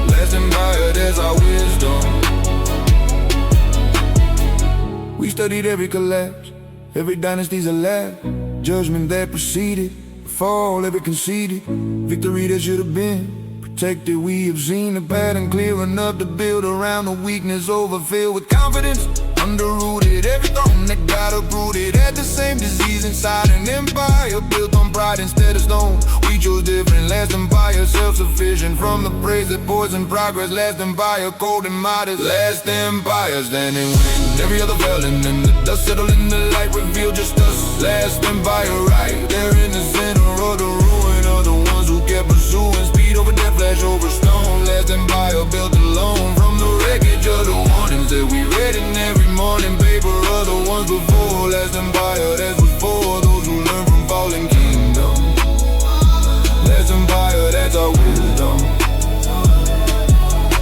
Last empire, that's our wisdom. We studied every collapse, every dynasty's a lab. Judgment that preceded, fall every conceded, victory that should have been protected. We have seen the pattern clear enough to build around the weakness, overfilled with confidence. Underrooted, every throne that got uprooted had the same disease inside. An empire built on pride instead of stone. We chose different. Last empire, self-sufficient from the praise that poisoned progress. Last empire, cold and modest. Last empire, standing when every other fell, and then the dust settled in the light revealed just us. Last empire, right there in the center of the ruin of the ones who kept pursuing speed over death, flesh over stone. Last empire built alone from the wreckage of the warnings that we read in every morning paper of the ones before. Last empire, that's what's for those who learn from fallen kingdom. Last empire, that's our wisdom.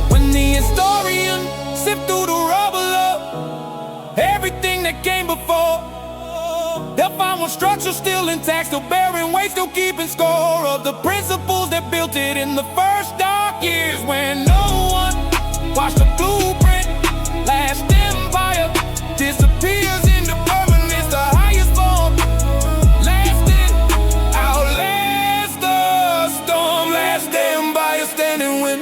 When the historian sift through the rubble of everything that came before, they'll find one structure still intact, still bearing weight, still keeping score of the principles that built it in the first dark years when no one watched the blueprint. Last empire disappears into permanence, the highest form, lasting, outlast the storm. Last empire standing when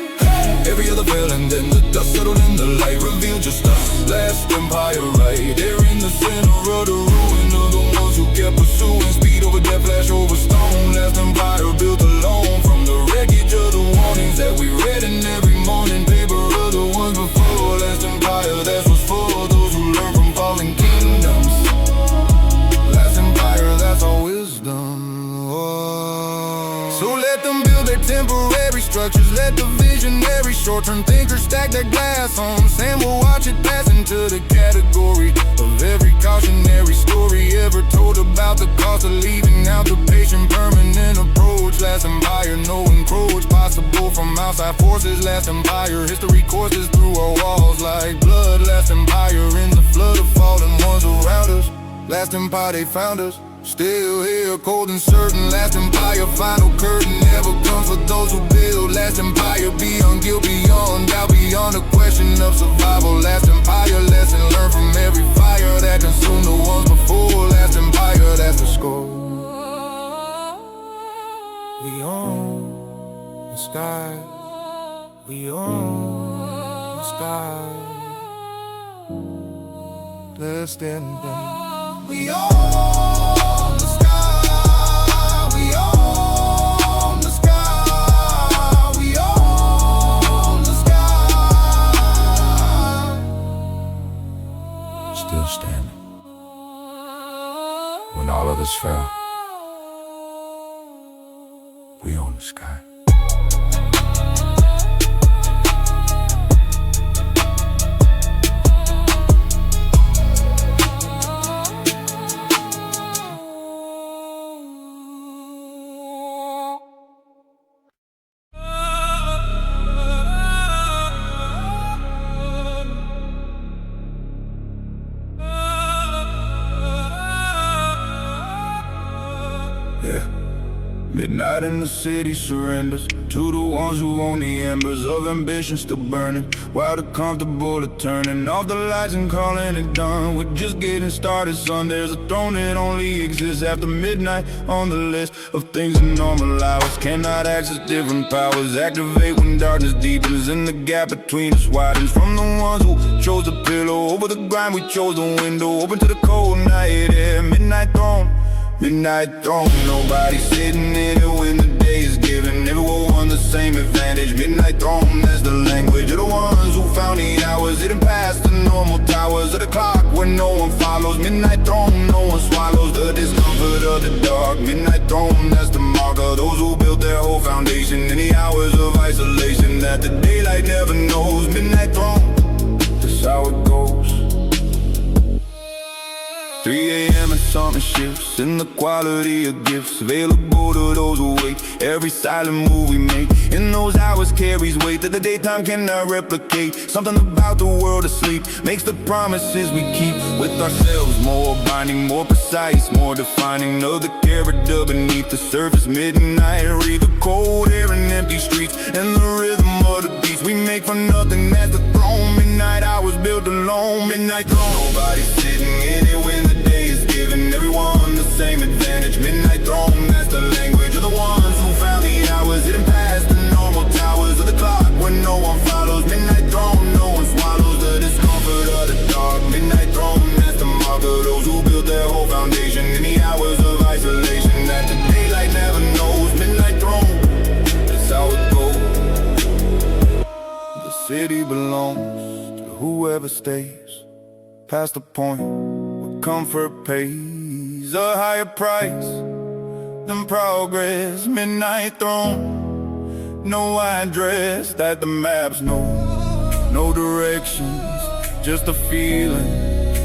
Every other fell, and then the dust settled in the light revealed just us. Last empire right there in the center of the ruin of the ones who kept pursuing speed over death, flash over stone. Last empire built alone from the wreckage of the warnings that we read in every morning paper of the ones before. Last empire, that's what's for those who learn from fallen kingdoms. Last empire, that's our wisdom. Oh. So let them build their temporary structures. Let the visionary short-term thinkers stack their glass homes, and we'll watch it pass into the category of every cautionary story ever told about the cost of leaving out the patient permanent approach. Last empire, no encroach possible from outside forces. Last empire, history courses through our walls like blood. Last empire, in the flood of fallen ones around us. Last empire, they found us still here, cold and certain. Last empire, final curtain never comes for those who build. Last empire, beyond guilt, beyond doubt, beyond the question of survival. Last empire, lesson learned from every fire that consumed the ones before. Last empire, that's the score. We own the sky. We own the sky. Let's stand down. We own the sky. We own the sky. We own the sky. Still standing when all others fell. We own the sky. Midnight in the city surrenders to the ones who own the embers of ambition still burning, while the comfortable are turning off the lights and calling it done. We're just getting started, son. There's a throne that only exists after midnight on the list of things that normal hours cannot access. Different powers activate when darkness deepens and the gap between us widens. From the ones who chose the pillow over the grind, we chose the window open to the cold night air. Midnight throne, midnight throne. Nobody sitting in it when the day is given. Everyone won the same advantage. Midnight throne, that's the language of the ones who found the hours hidden past the normal towers of the clock where no one follows. Midnight throne, no one swallows the the discomfort of the dark. Midnight throne, that's the mark of those who built their whole foundation in the hours of isolation that the daylight never knows. Midnight throne, that's how it goes. 3 a.m. and something shifts in the quality of gifts available to those who wait. Every silent move we make in those hours carries weight that the daytime cannot replicate. Something about the world asleep makes the promises we keep with ourselves more binding, more precise, more defining of the character beneath the surface. Midnight read the cold air and empty streets and the rhythm of the beats we make for nothing as the throne. Midnight hours built alone. Midnight throne, nobody sitting in it when the day is given everyone the same advantage. Midnight throne, that's the language of the ones who found the hours hidden past the normal towers of the clock when no one follows. Midnight throne, no one swallows the discomfort of the dark. Midnight throne, that's the mark of those who built their whole foundation in the hours of isolation that the daylight never knows. Midnight throne, that's how it goes. The city belongs to whoever stays past the point where comfort pays a higher price than progress. Midnight throne, no address that the maps know, no directions, just a feeling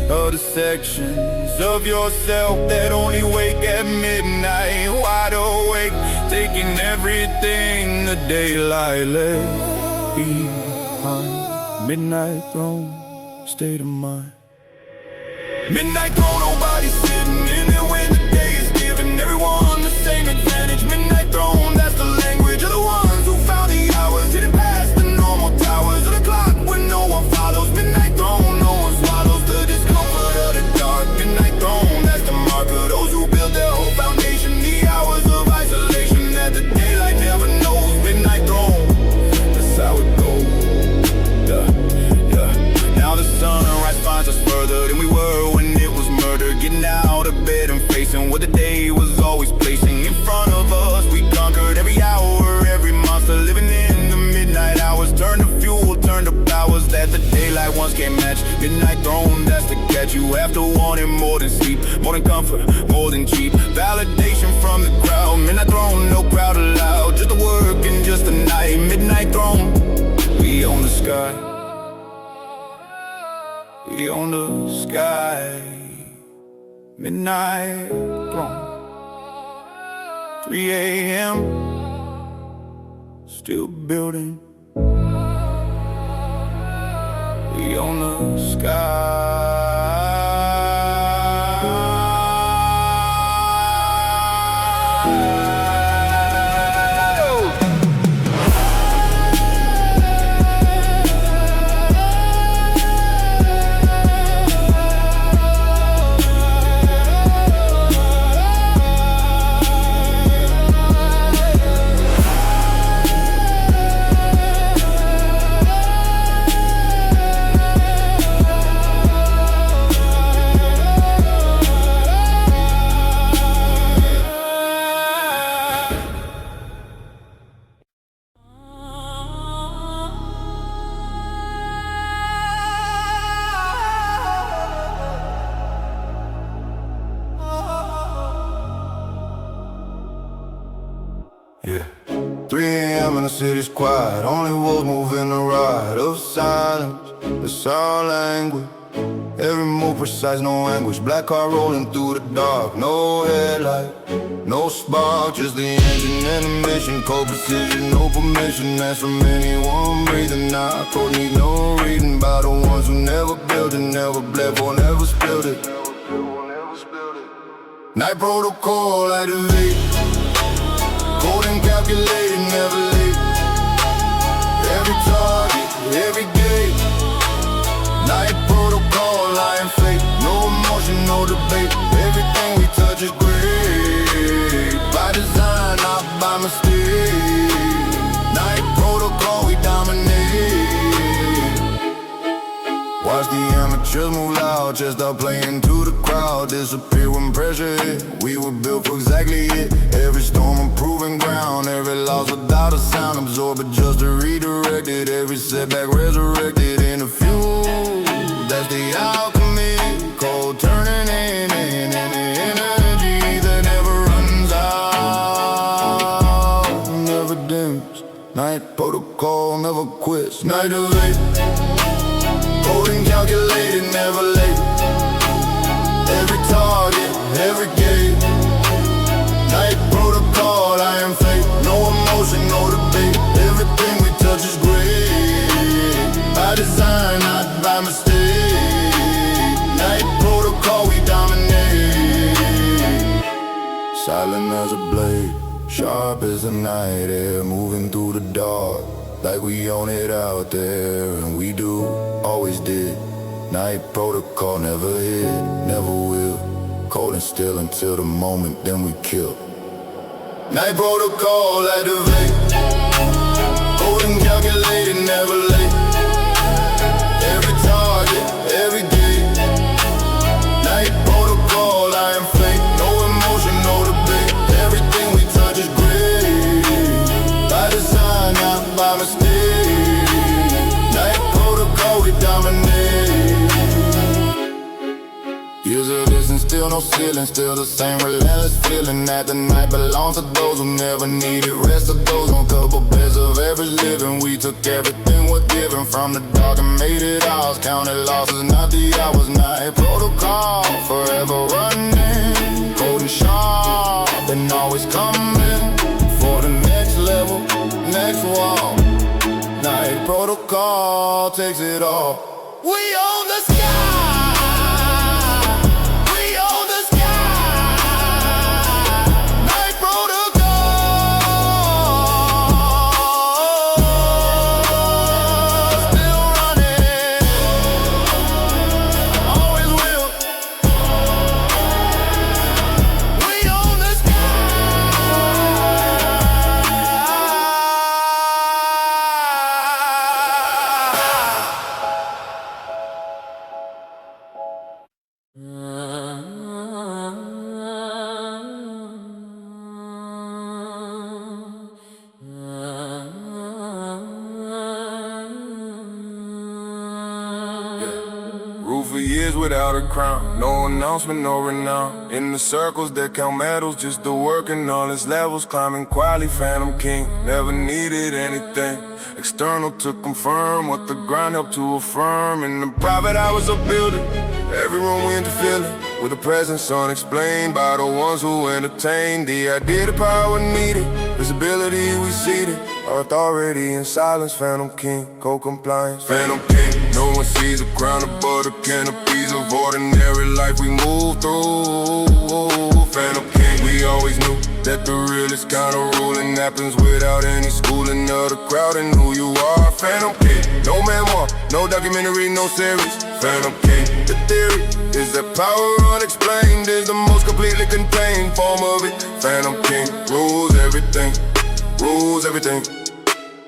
of the sections of yourself that only wake at midnight. Wide awake, taking everything the daylight left behind. Midnight throne, state of mind. Midnight throne, nobody sitting in it when the day is given everyone the same advantage. Midnight throne, that's the language of the ones who found the hours hidden past the normal towers of the clock when no one follows. Midnight throne, no one swallows the discomfort of the dark. Midnight throne, that's the mark of those who built their whole foundation, the hours of isolation that the daylight never knows. Midnight throne, that's how it goes. Now the sunrise finds us further than we were when it was murder. Getting out of bed and facing what the day was always placing in front of us. We conquered every hour, every monster living in the midnight hours. Turn to fuel, turn to powers that the daylight once can't match. Midnight throne, that's the catch. You have to want it more than sleep, more than comfort, more than cheap validation from the crowd. Midnight throne, no crowd allowed, just a work and just a night. Midnight throne, we own the sky. We on the sky. Midnight throne. 3 a.m. still building. We on the sky. Yeah. 3 a.m. and the city's quiet. Only wolves moving the ride of silence. It's our language. Every move precise, no anguish. Black car rolling through the dark. No headlight, no spark. Just the engine and the mission. Cold precision, no permission. That's from anyone breathing now. Code need no reading. By the ones who never built it, never bled for, never spilled it. Night protocol activate. Cold and calculated, never late. Every target, every gate. Night protocol, lying fake. No emotion, no debate. Everything we touch is great. By design, not by mistake. Night protocol, we dominate. Watch the amateurs move loud, just start playing to the crowd. Disappear when pressure hit. We were built for exactly it. Every storm a proving ground. Every loss without a sound. Absorb it just to redirect it. Every setback resurrected in the fuel. That's the alchemy. Cold turning in and the energy night of 8. Cold and calculated, never late. Every target, every gate. Night protocol, I am fake. No emotion, no debate. Everything we touch is great. By design, not by mistake. Night protocol, we dominate. Silent as a blade, sharp as the night air. Moving through the dark, like we own it out there. And we do, always did. Night protocol, never hit, never will. Cold and still until the moment, then we kill. Night protocol, activate. Cold and calculated, never late. Every target, every day. Night protocol, I am fake. No emotion, no debate. Everything we touch is great. By design, not by mistake. Night protocol, we dominate. Years of distance, still no ceiling. Still the same relentless feeling that the night belongs to those who never needed rest. Of those on couple beds of average living. We took everything we're given from the dark and made it ours. Counted losses, not the hours. Night protocol, forever running. Cold and sharp, and always coming for the next level, next wall. Night protocol takes it all. We own the sky. For years without a crown, no announcement, no renown. In the circles that count medals, just the working on its levels. Climbing quality, phantom king, never needed anything external to confirm what the grind helped to affirm. In the private hours of building, every room we into feeling, with a presence unexplained by the ones who entertain. The idea, the power needed, visibility we seated, our authority in silence. Phantom king, co-compliance, phantom king. No one sees a crown above the canopies of ordinary life we move through. Phantom king, we always knew that the realest kind of ruling happens without any schooling of the crowd and who you are. Phantom king, no memoir, no documentary, no series. Phantom king, the theory is that power unexplained is the most completely contained form of it. Phantom king rules everything, rules everything.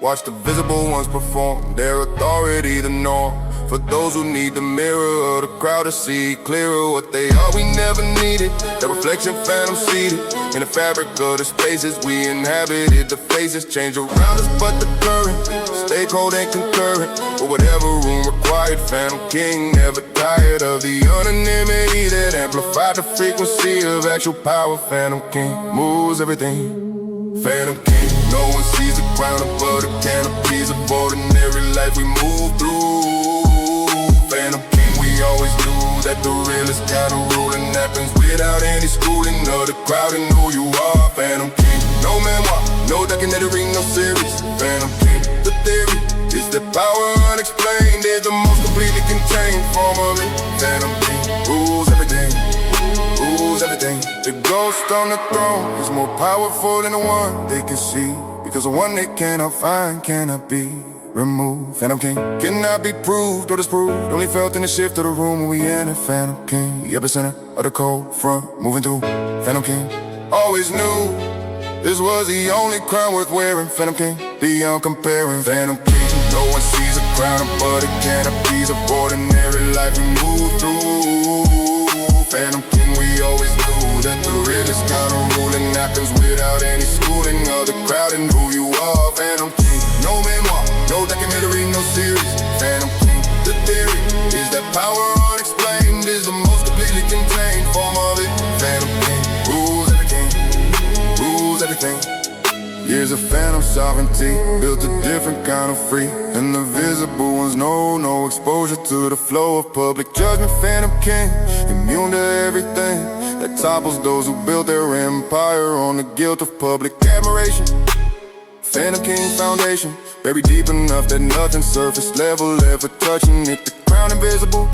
Watch the visible ones perform, their authority the norm. For those who need the mirror of the crowd to see clearer what they are, we never needed. That reflection, phantom seated in the fabric of the spaces we inhabited. The faces change around us, but the current stay cold and concurrent. But whatever room required, phantom king never tired of the anonymity that amplified the frequency of actual power. Phantom king moves everything. Phantom king, no one sees the crown above the canopies of ordinary life we move through. Phantom king, we always knew that the realest kind of ruling happens without any schooling of the crowd and who you are. Phantom king, no memoir, no documentary, no series. Phantom king, the theory is that power unexplained is the most completely contained form of it. Phantom king rules everything, rules everything. The ghost on the throne is more powerful than the one they can see, because the one they cannot find cannot be removed. Phantom king cannot be proved or disproved, only felt in the shift of the room when we entered. Phantom king, the epicenter of the cold front moving through. Phantom king, always knew this was the only crown worth wearing. Phantom king, beyond comparing. Phantom king, no one sees a crown above the canopies of ordinary life we move through. Phantom king, we always knew that the realest kind of ruling happens without any schooling of the crowd and who you are. Phantom king, no memoir, no documentary, no series. Phantom king, the theory is that power unexplained is the most completely contained form of it. Phantom king rules everything, rules everything. Here's a phantom sovereignty, built a different kind of free. And the visible ones know no exposure to the flow of public judgment. Phantom king, immune to everything that topples those who built their empire on the guilt of public admiration. Phantom king foundation, buried deep enough that nothing surface level ever touching it. The crown invisible,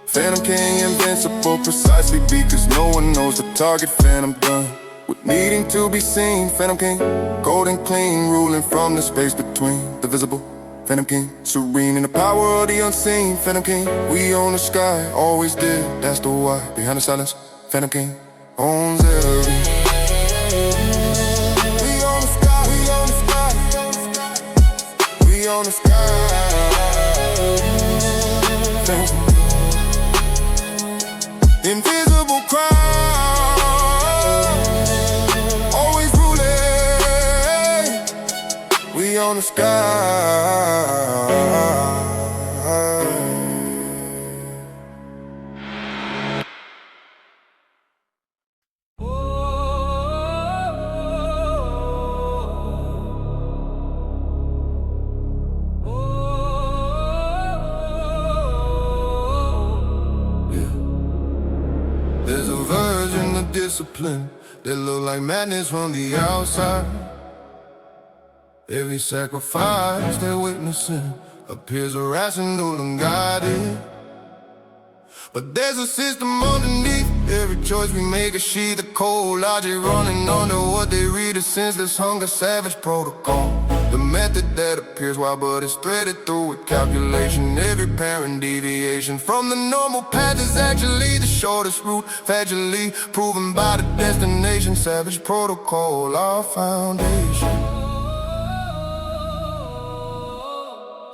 Phantom king invincible, precisely because no one knows the target. Phantom done with needing to be seen. Phantom king, cold and clean, ruling from the space between the visible. Phantom king, serene in the power of the unseen. Phantom king, we own the sky, always did, that's the why. Behind the silence, Phantom king owns everything. We own the sky, we own the sky, we own the sky. Phantom king, invisible crown, always ruling. We on the sky. There's a version of discipline that look like madness from the outside. Every sacrifice they're witnessing appears irrational and guided. But there's a system underneath every choice we make. A sheet of cold logic running under what they read. A senseless hunger, savage protocol. The method that appears wild but is threaded through with calculation. Every apparent deviation from the normal path is actually the shortest route, factually proven by the destination. Savage protocol, our foundation.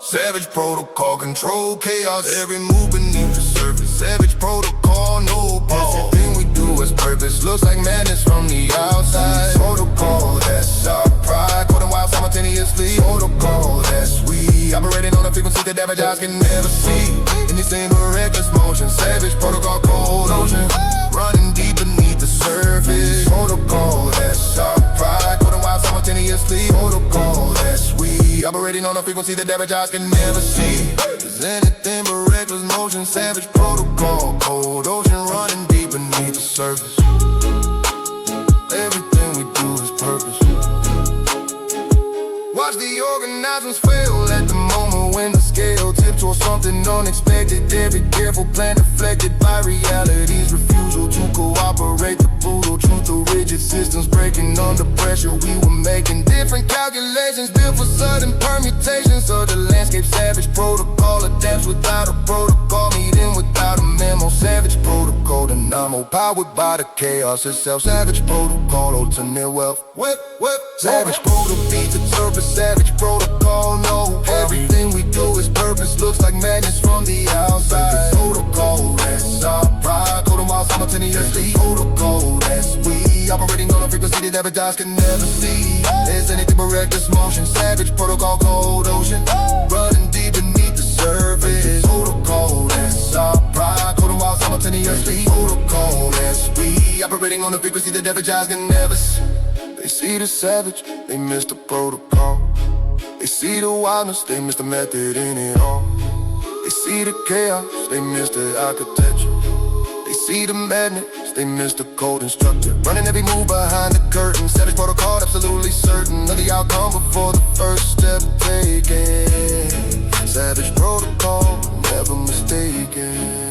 Savage protocol, control chaos, every move beneath the surface. Savage protocol, no pause. Everything we do is purpose, looks like madness from the outside. Protocol, that's our pride, cold and wild simultaneously. Protocol, that's we, operating on a frequency that average eyes can never see. Anything but reckless motion. Savage protocol, cold ocean, running deep beneath the surface. Protocol, that's our pride, cold and wild simultaneously. Protocol, that's we, operating on a frequency that average eyes can never see. There's anything but reckless motion. Savage protocol, cold ocean, running deep beneath the surface. Everything we do is purpose. Watch the organizers fail at the moment when the scale tips towards something unexpected. Every careful plan deflected by reality's refusal to cooperate. The brutal truth, the rigid systems breaking under pressure. We were making different calculations built for sudden permutations of the landscape. Savage protocol adapts without a protocol, meeting without a memo. Savage protocol, dynamo powered by the chaos itself. Savage protocol, ultimate wealth. Whip. Savage protocol beats the surface. Savage protocol, no. Everything we do is purpose, looks like madness from the outside. Protocol, that's our pride, cold and wild simultaneously. Protocol, that's we, operating on a frequency that average eyes can never see. There's anything but reckless motion. Savage protocol, cold ocean, running deep beneath the surface. Protocol, that's our pride, cold and wild simultaneously. Protocol, that's we, operating on a frequency that average eyes can never see. They see the savage, they miss the protocol. They see the wildness, they miss the method in it all. They see the chaos, they miss the architecture. They see the madness, they miss the code and structure. Running every move behind the curtain. Savage protocol, absolutely certain of the outcome before the first step taken. Savage protocol, never mistaken.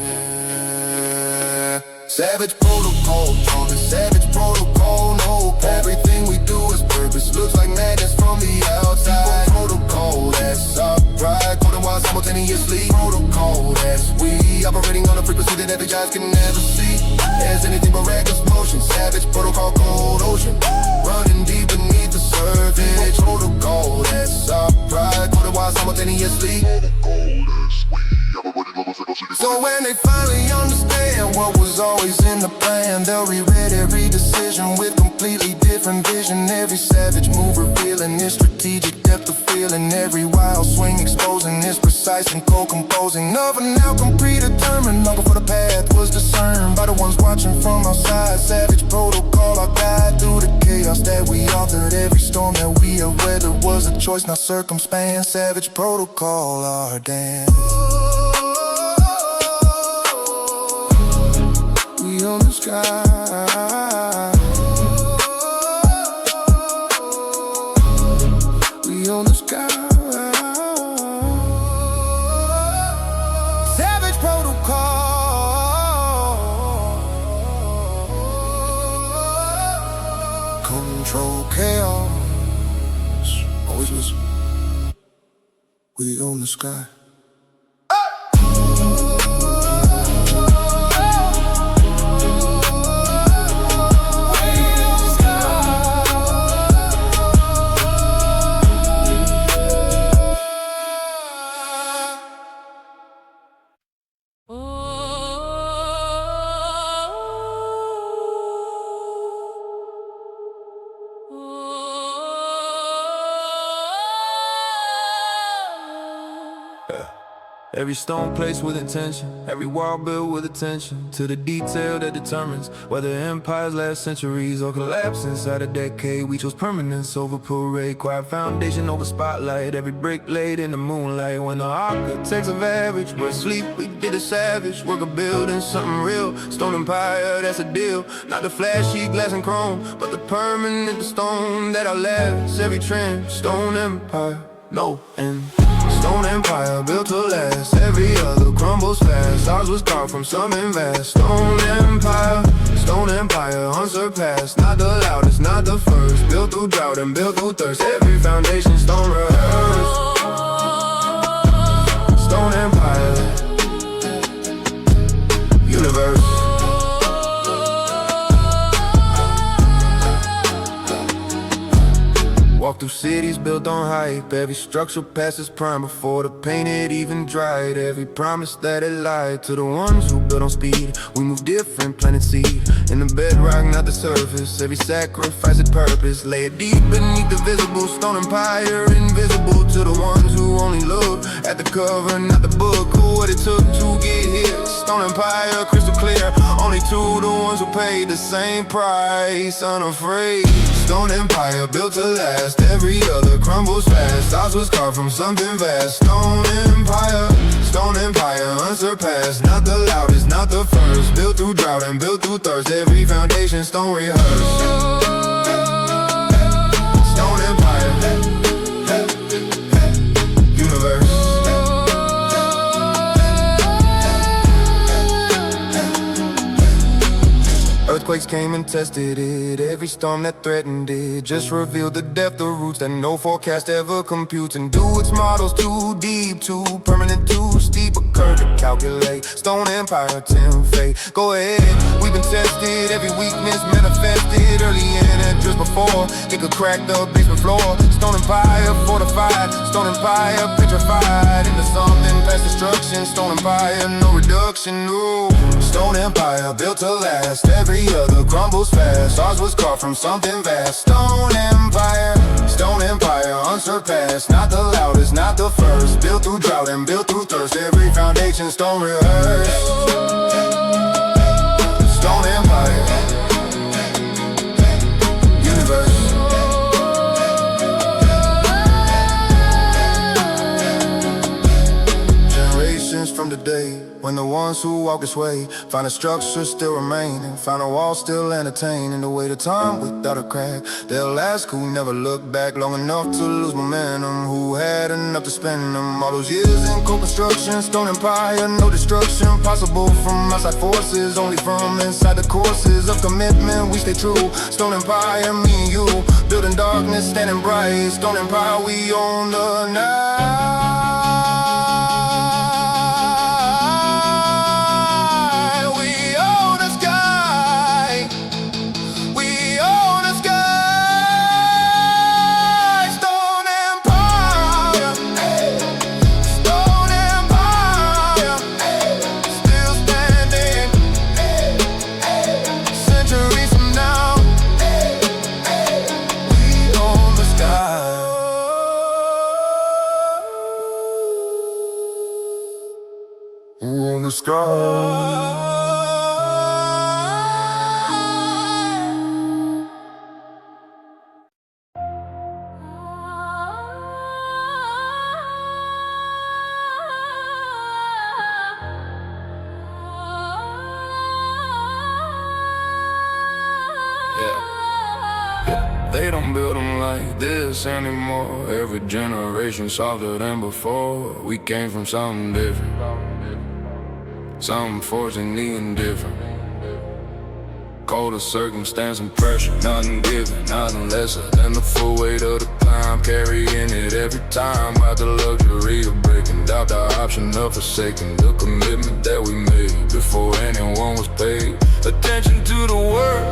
Savage protocol, the savage protocol, no. Everything we do is purpose, looks like madness from the outside. Protocol, that's our pride, cold and wild simultaneously. Protocol, that's we, operating on a frequency that average eyes can never see. There's anything but reckless motion. Savage protocol, cold ocean, running deep beneath the surface. Protocol, that's our pride, cold and wild simultaneously. So when they finally understand what was always in the plan, they'll reread every decision with completely different vision. Every savage move revealing its strategic depth of feeling. Every wild swing exposing its precise and co-composing of an outcome predetermined. Long before the path was discerned by the ones watching from outside. Savage protocol, our guide through the chaos. chaos that we authored. Every storm that we have weathered was a choice, not circumstance. Savage protocol, our dance. We on the sky. We on the sky. Savage protocol. Control chaos. Always listen. We on the sky. Every stone placed with intention, every wall built with attention to the detail that determines whether empires last centuries or collapse inside a decade. We chose permanence over parade, quiet foundation over spotlight, every brick laid in the moonlight. When the architects of average were asleep, we did a savage work of building something real. Stone empire, that's a deal. Not the flashy glass and chrome, but the permanent, the stone that outlasts every trend. Stone empire, no end. Stone empire built to last, every other crumbles fast. Ours was carved from something vast. Stone empire unsurpassed. Not the loudest, not the first. Built through drought and built through thirst. Every foundation stone rehearsed. Stone empire, universe. Walk through cities built on hype. Every structure passes prime before the paint it even dried. Every promise that it lied to the ones who built on speed. We move different, planted seed in the bedrock, not the surface. Every sacrifice had purpose. Lay it deep beneath the visible. Stone empire, invisible to the ones who only look at the cover, not the book. Who what it took to get here. Stone empire, crystal clear. Only two the ones who paid the same price, unafraid. Stone empire built to last. Every other crumbles fast. Ours was carved from something vast. Stone empire unsurpassed. Not the loudest, not the first. Built through drought and built through thirst. Every foundation stone rehearsed. Stone empire, universe. Earthquakes came and tested it. Every storm that threatened it just revealed the depth of roots that no forecast ever computes. And do its models too deep, too permanent, too steep, a curve to calculate. Stone empire, 10 fate. Go ahead, we've been tested. Every weakness manifested early in and just before it could crack the basement floor. Stone empire fortified. Stone empire petrified into something past destruction. Stone empire, no reduction, no. Stone empire built to last. Every other crumbles fast. Ours was carved from something vast. Stone empire unsurpassed. Not the loudest, not the first. Built through drought and built through thirst. Every foundation stone rehearsed. Stone empire, universe. Generations from today, when the ones who walk this way find a structure still remaining, find a wall still entertaining. The weight of time without a crack, they'll ask who never looked back long enough to lose momentum. Who had enough to spend them? All those years in co-construction. Stone empire, no destruction possible from outside forces, only from inside the courses of commitment we stay true. Stone empire, me and you, building darkness, standing bright. Stone empire, we own the night. On the sky. They don't build them like this anymore. Every generation softer than before. We came from something different, something fortunately indifferent. Colder circumstance and pressure, nothing given, nothing lesser than the full weight of the climb. Carrying it every time, out the luxury of breaking doubt, the option of forsaking the commitment that we made before anyone was paid attention to the work.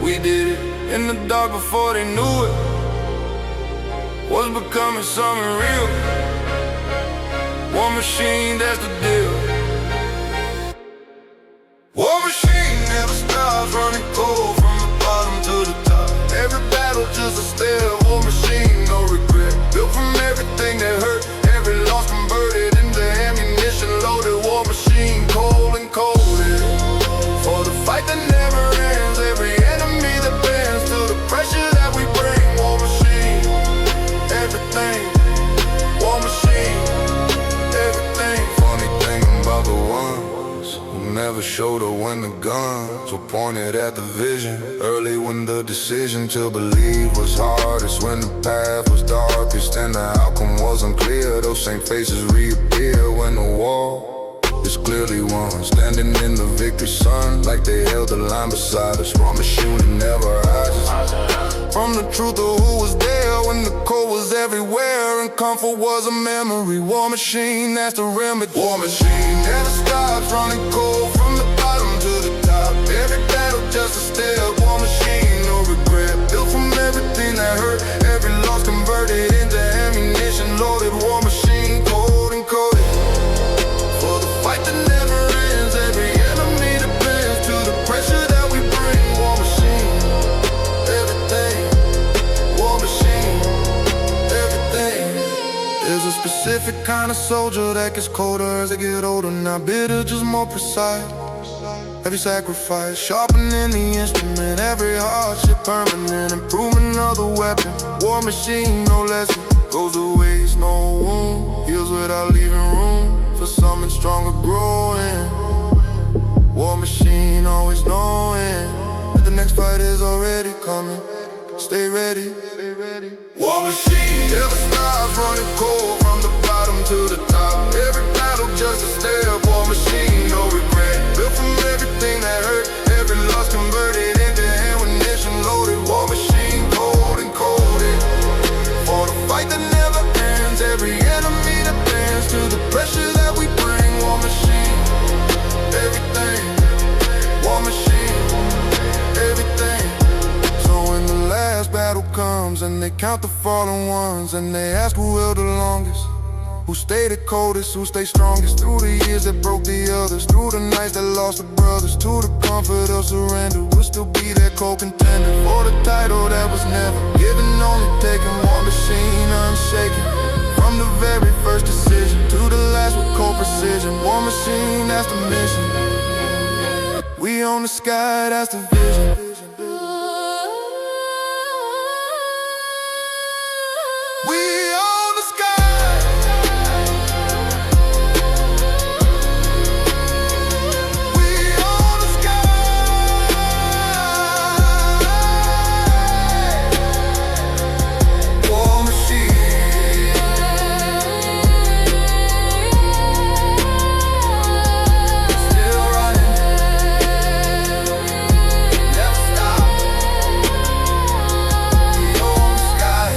We did it in the dark before they knew it was becoming something real. War machine, that's the deal. War machine never stops, running cold from the bottom to the top. Every battle just a step. War machine, no regret. Built from everything that hurt, every loss converted into ammunition loaded. War machine, cold and colded for the fight that never ends. Every enemy that bends to the pressure that we bring. War machine, everything. War machine, everything. Funny thing about the ones who never showed her when the guns were pointed at the vision. Early when the decision to believe was hardest, when the path was darkest and the outcome was unclear. Those same faces reappear when the war is clearly won. Standing in the victory sun like they held the line beside us. War machine never rises from the truth of who was there when the cold was everywhere and comfort was a memory. War machine, that's the remedy. War machine never stops, running cold from the bottom to the top. Every battle just a step. War machine, no regret. Built from everything that hurt, every loss converted into ammunition loaded. War machine, cold and coded for the fight that never ends. Every enemy that bends to the pressure that we bring. War machine, everything. War machine, everything. There's a specific kind of soldier that gets colder as they get older. Not bitter, just more precise. Every sacrifice sharpening the instrument. Every hardship permanent improvement of the weapon. War machine, no lesson goes to waste, no wound heals without leaving room for something stronger growing. War machine, always knowing that the next fight is already coming. Stay ready. War machine never stops, running cold from the bottom to the top. Every battle just a step. War machine, no regret. Built from everything that hurt, every loss converted into ammunition loaded. War machine, cold and colded for the fight that never ends. Every enemy that bends to the pressure that we bring. War machine, everything. War machine, everything. So when the last battle comes and they count the fallen ones and they ask who held the longest, who stayed the coldest, who stayed strongest through the years that broke the others, through the nights that lost the brothers, to the comfort of surrender, we'll still be that co-contender for the title that was never given, only taken. War machine, unshaken from the very first decision to the last with cold precision. War machine, that's the mission. We own the sky, that's the vision. We own the sky. We own the sky. War machine. Still running. Never stop. We own the sky.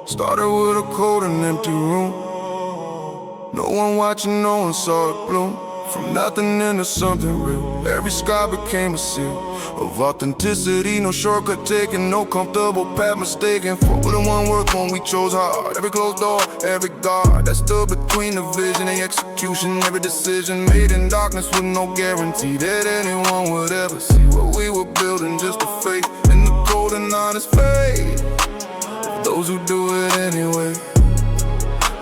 Started with a cold and empty room. No one watching, no one saw it bloom. From nothing into something real. Every scar became a seal of authenticity. No shortcut taken, no comfortable path mistaken. For the one work when we chose hard. Every closed door, every guard that stood between the vision and execution. Every decision made in darkness with no guarantee that anyone would ever see what we were building. Just a faith in the cold cold and honest fade. Those who do it anyway.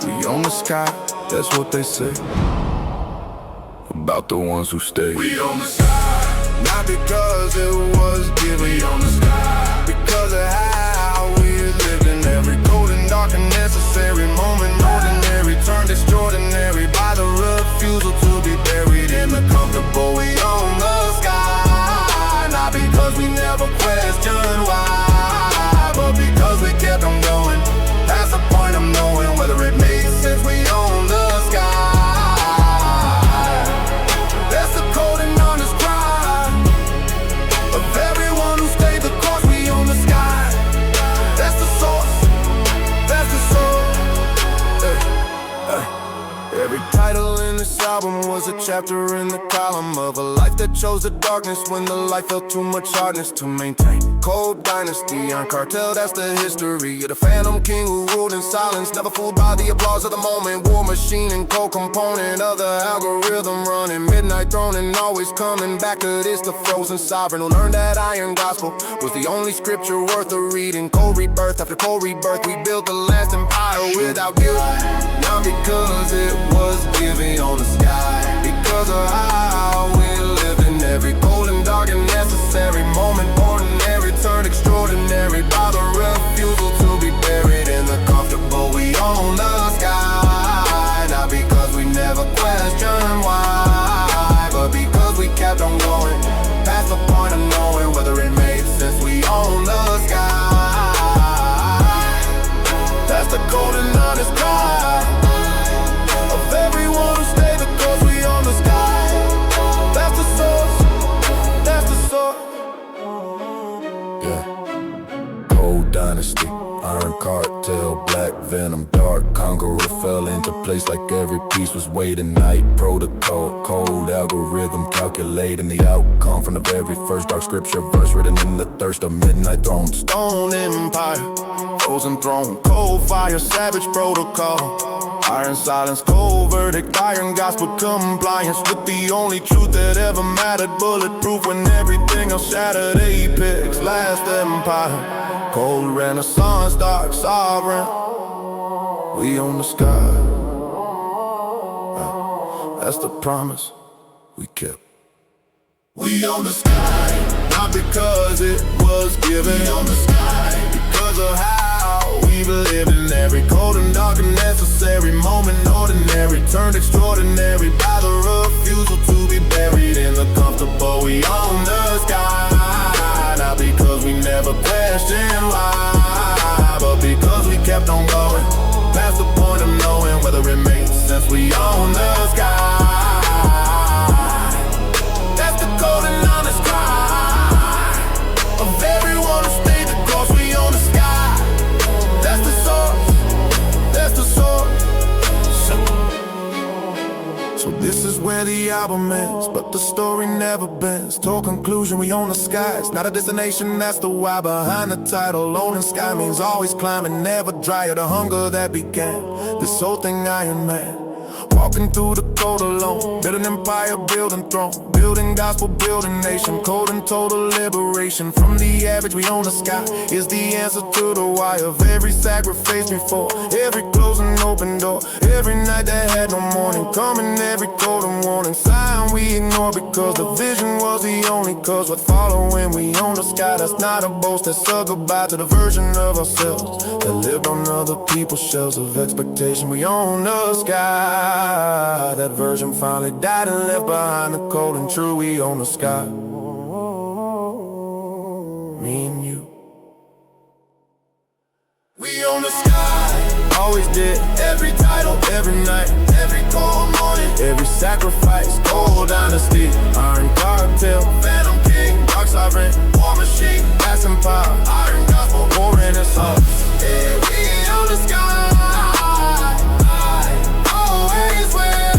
We on the sky, that's what they say about the ones who stay. We on the sky, not because it was given. we on the sky, Because of how we lived in every cold and dark and necessary moment. Ordinary turned extraordinary by the refusal to be buried in the comfortable. We own the sky, not because we never questioned why, but because we kept on going. That's the point of knowing whether it made sense. We own the sky. That's the cold and honest cry of everyone who stayed the course. We own the sky. That's the source. That's the soul. Every title in this album was a chapter in the column of a life that chose the darkness when the light felt too much hardness to maintain. Cold dynasty on cartel, that's the history of the phantom king who ruled in silence, never fooled by the applause of the moment. War machine and co-component of the algorithm running, midnight throne and always coming back to this, the frozen sovereign who learned that iron gospel was the only scripture worth a reading. Cold rebirth after cold rebirth, we built the last empire without guilt. Not because it was given on the sky, because of how we lived in every cold and dark and necessary moment. Ordinary turned extraordinary by the refusal to be buried in the comfortable. We own the sky, not because we never questioned why, but because we kept on going past the point of knowing whether it made sense. We own the sky. That's the cold and honest cry of everyone who stayed the course. We own the sky. That's the source. That's the source. Yeah. Cold dynasty, iron cartel, black venom, dark conqueror fell into place like every piece was waiting. Night protocol, cold algorithm calculating the outcome from the very first dark scripture verse written in the thirst of midnight throne. Stone empire, frozen throne, cold fire, savage protocol. Iron silence, cold verdict, iron gospel compliance with the only truth that ever mattered. Bulletproof when everything else shattered. Apex, last empire, cold renaissance, dark sovereign. We own the sky. That's the promise we kept. We own the sky, not because it was given. We own the sky, because of how we've lived in every cold and dark and necessary moment. Ordinary turned extraordinary by the refusal to be buried in the comfortable. We own the sky, not because we never questioned why, but because we kept on going past the point of knowing whether it made sense. We own the sky. That's the cold and honest cry of everyone who stayed the course. We own the sky. That's the source. That's the source. So this is where the album ends, but the story never bends. To conclusion, we own the sky. It's not a destination, that's the why behind the title. Owning sky means always climbing, never dry of the hunger that began this whole thing. Iron Man, walking through the cold alone, building empire, building throne, building gospel, building nation. Cold and total liberation from the average. We own the sky is the answer to the why of every sacrifice before, every closing open door, every night that had no morning coming, every cold and warning sign we ignore because the vision was the only cause worth following. We own the sky. That's not a boast, that's a goodbye to the version of ourselves that lived on other people's shells of expectation. We own the sky. That version finally died and left behind the cold and true. We own the sky. Me and you. We own the sky. Always did. Every title, every night, every cold morning, every sacrifice. Cold dynasty, iron cartel, phantom king, dark sovereign, war machine, gas and power, iron gospel, war renaissance. Yeah, we own the sky. Always win.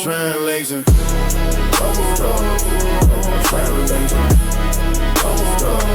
Tren laser, Tren laser,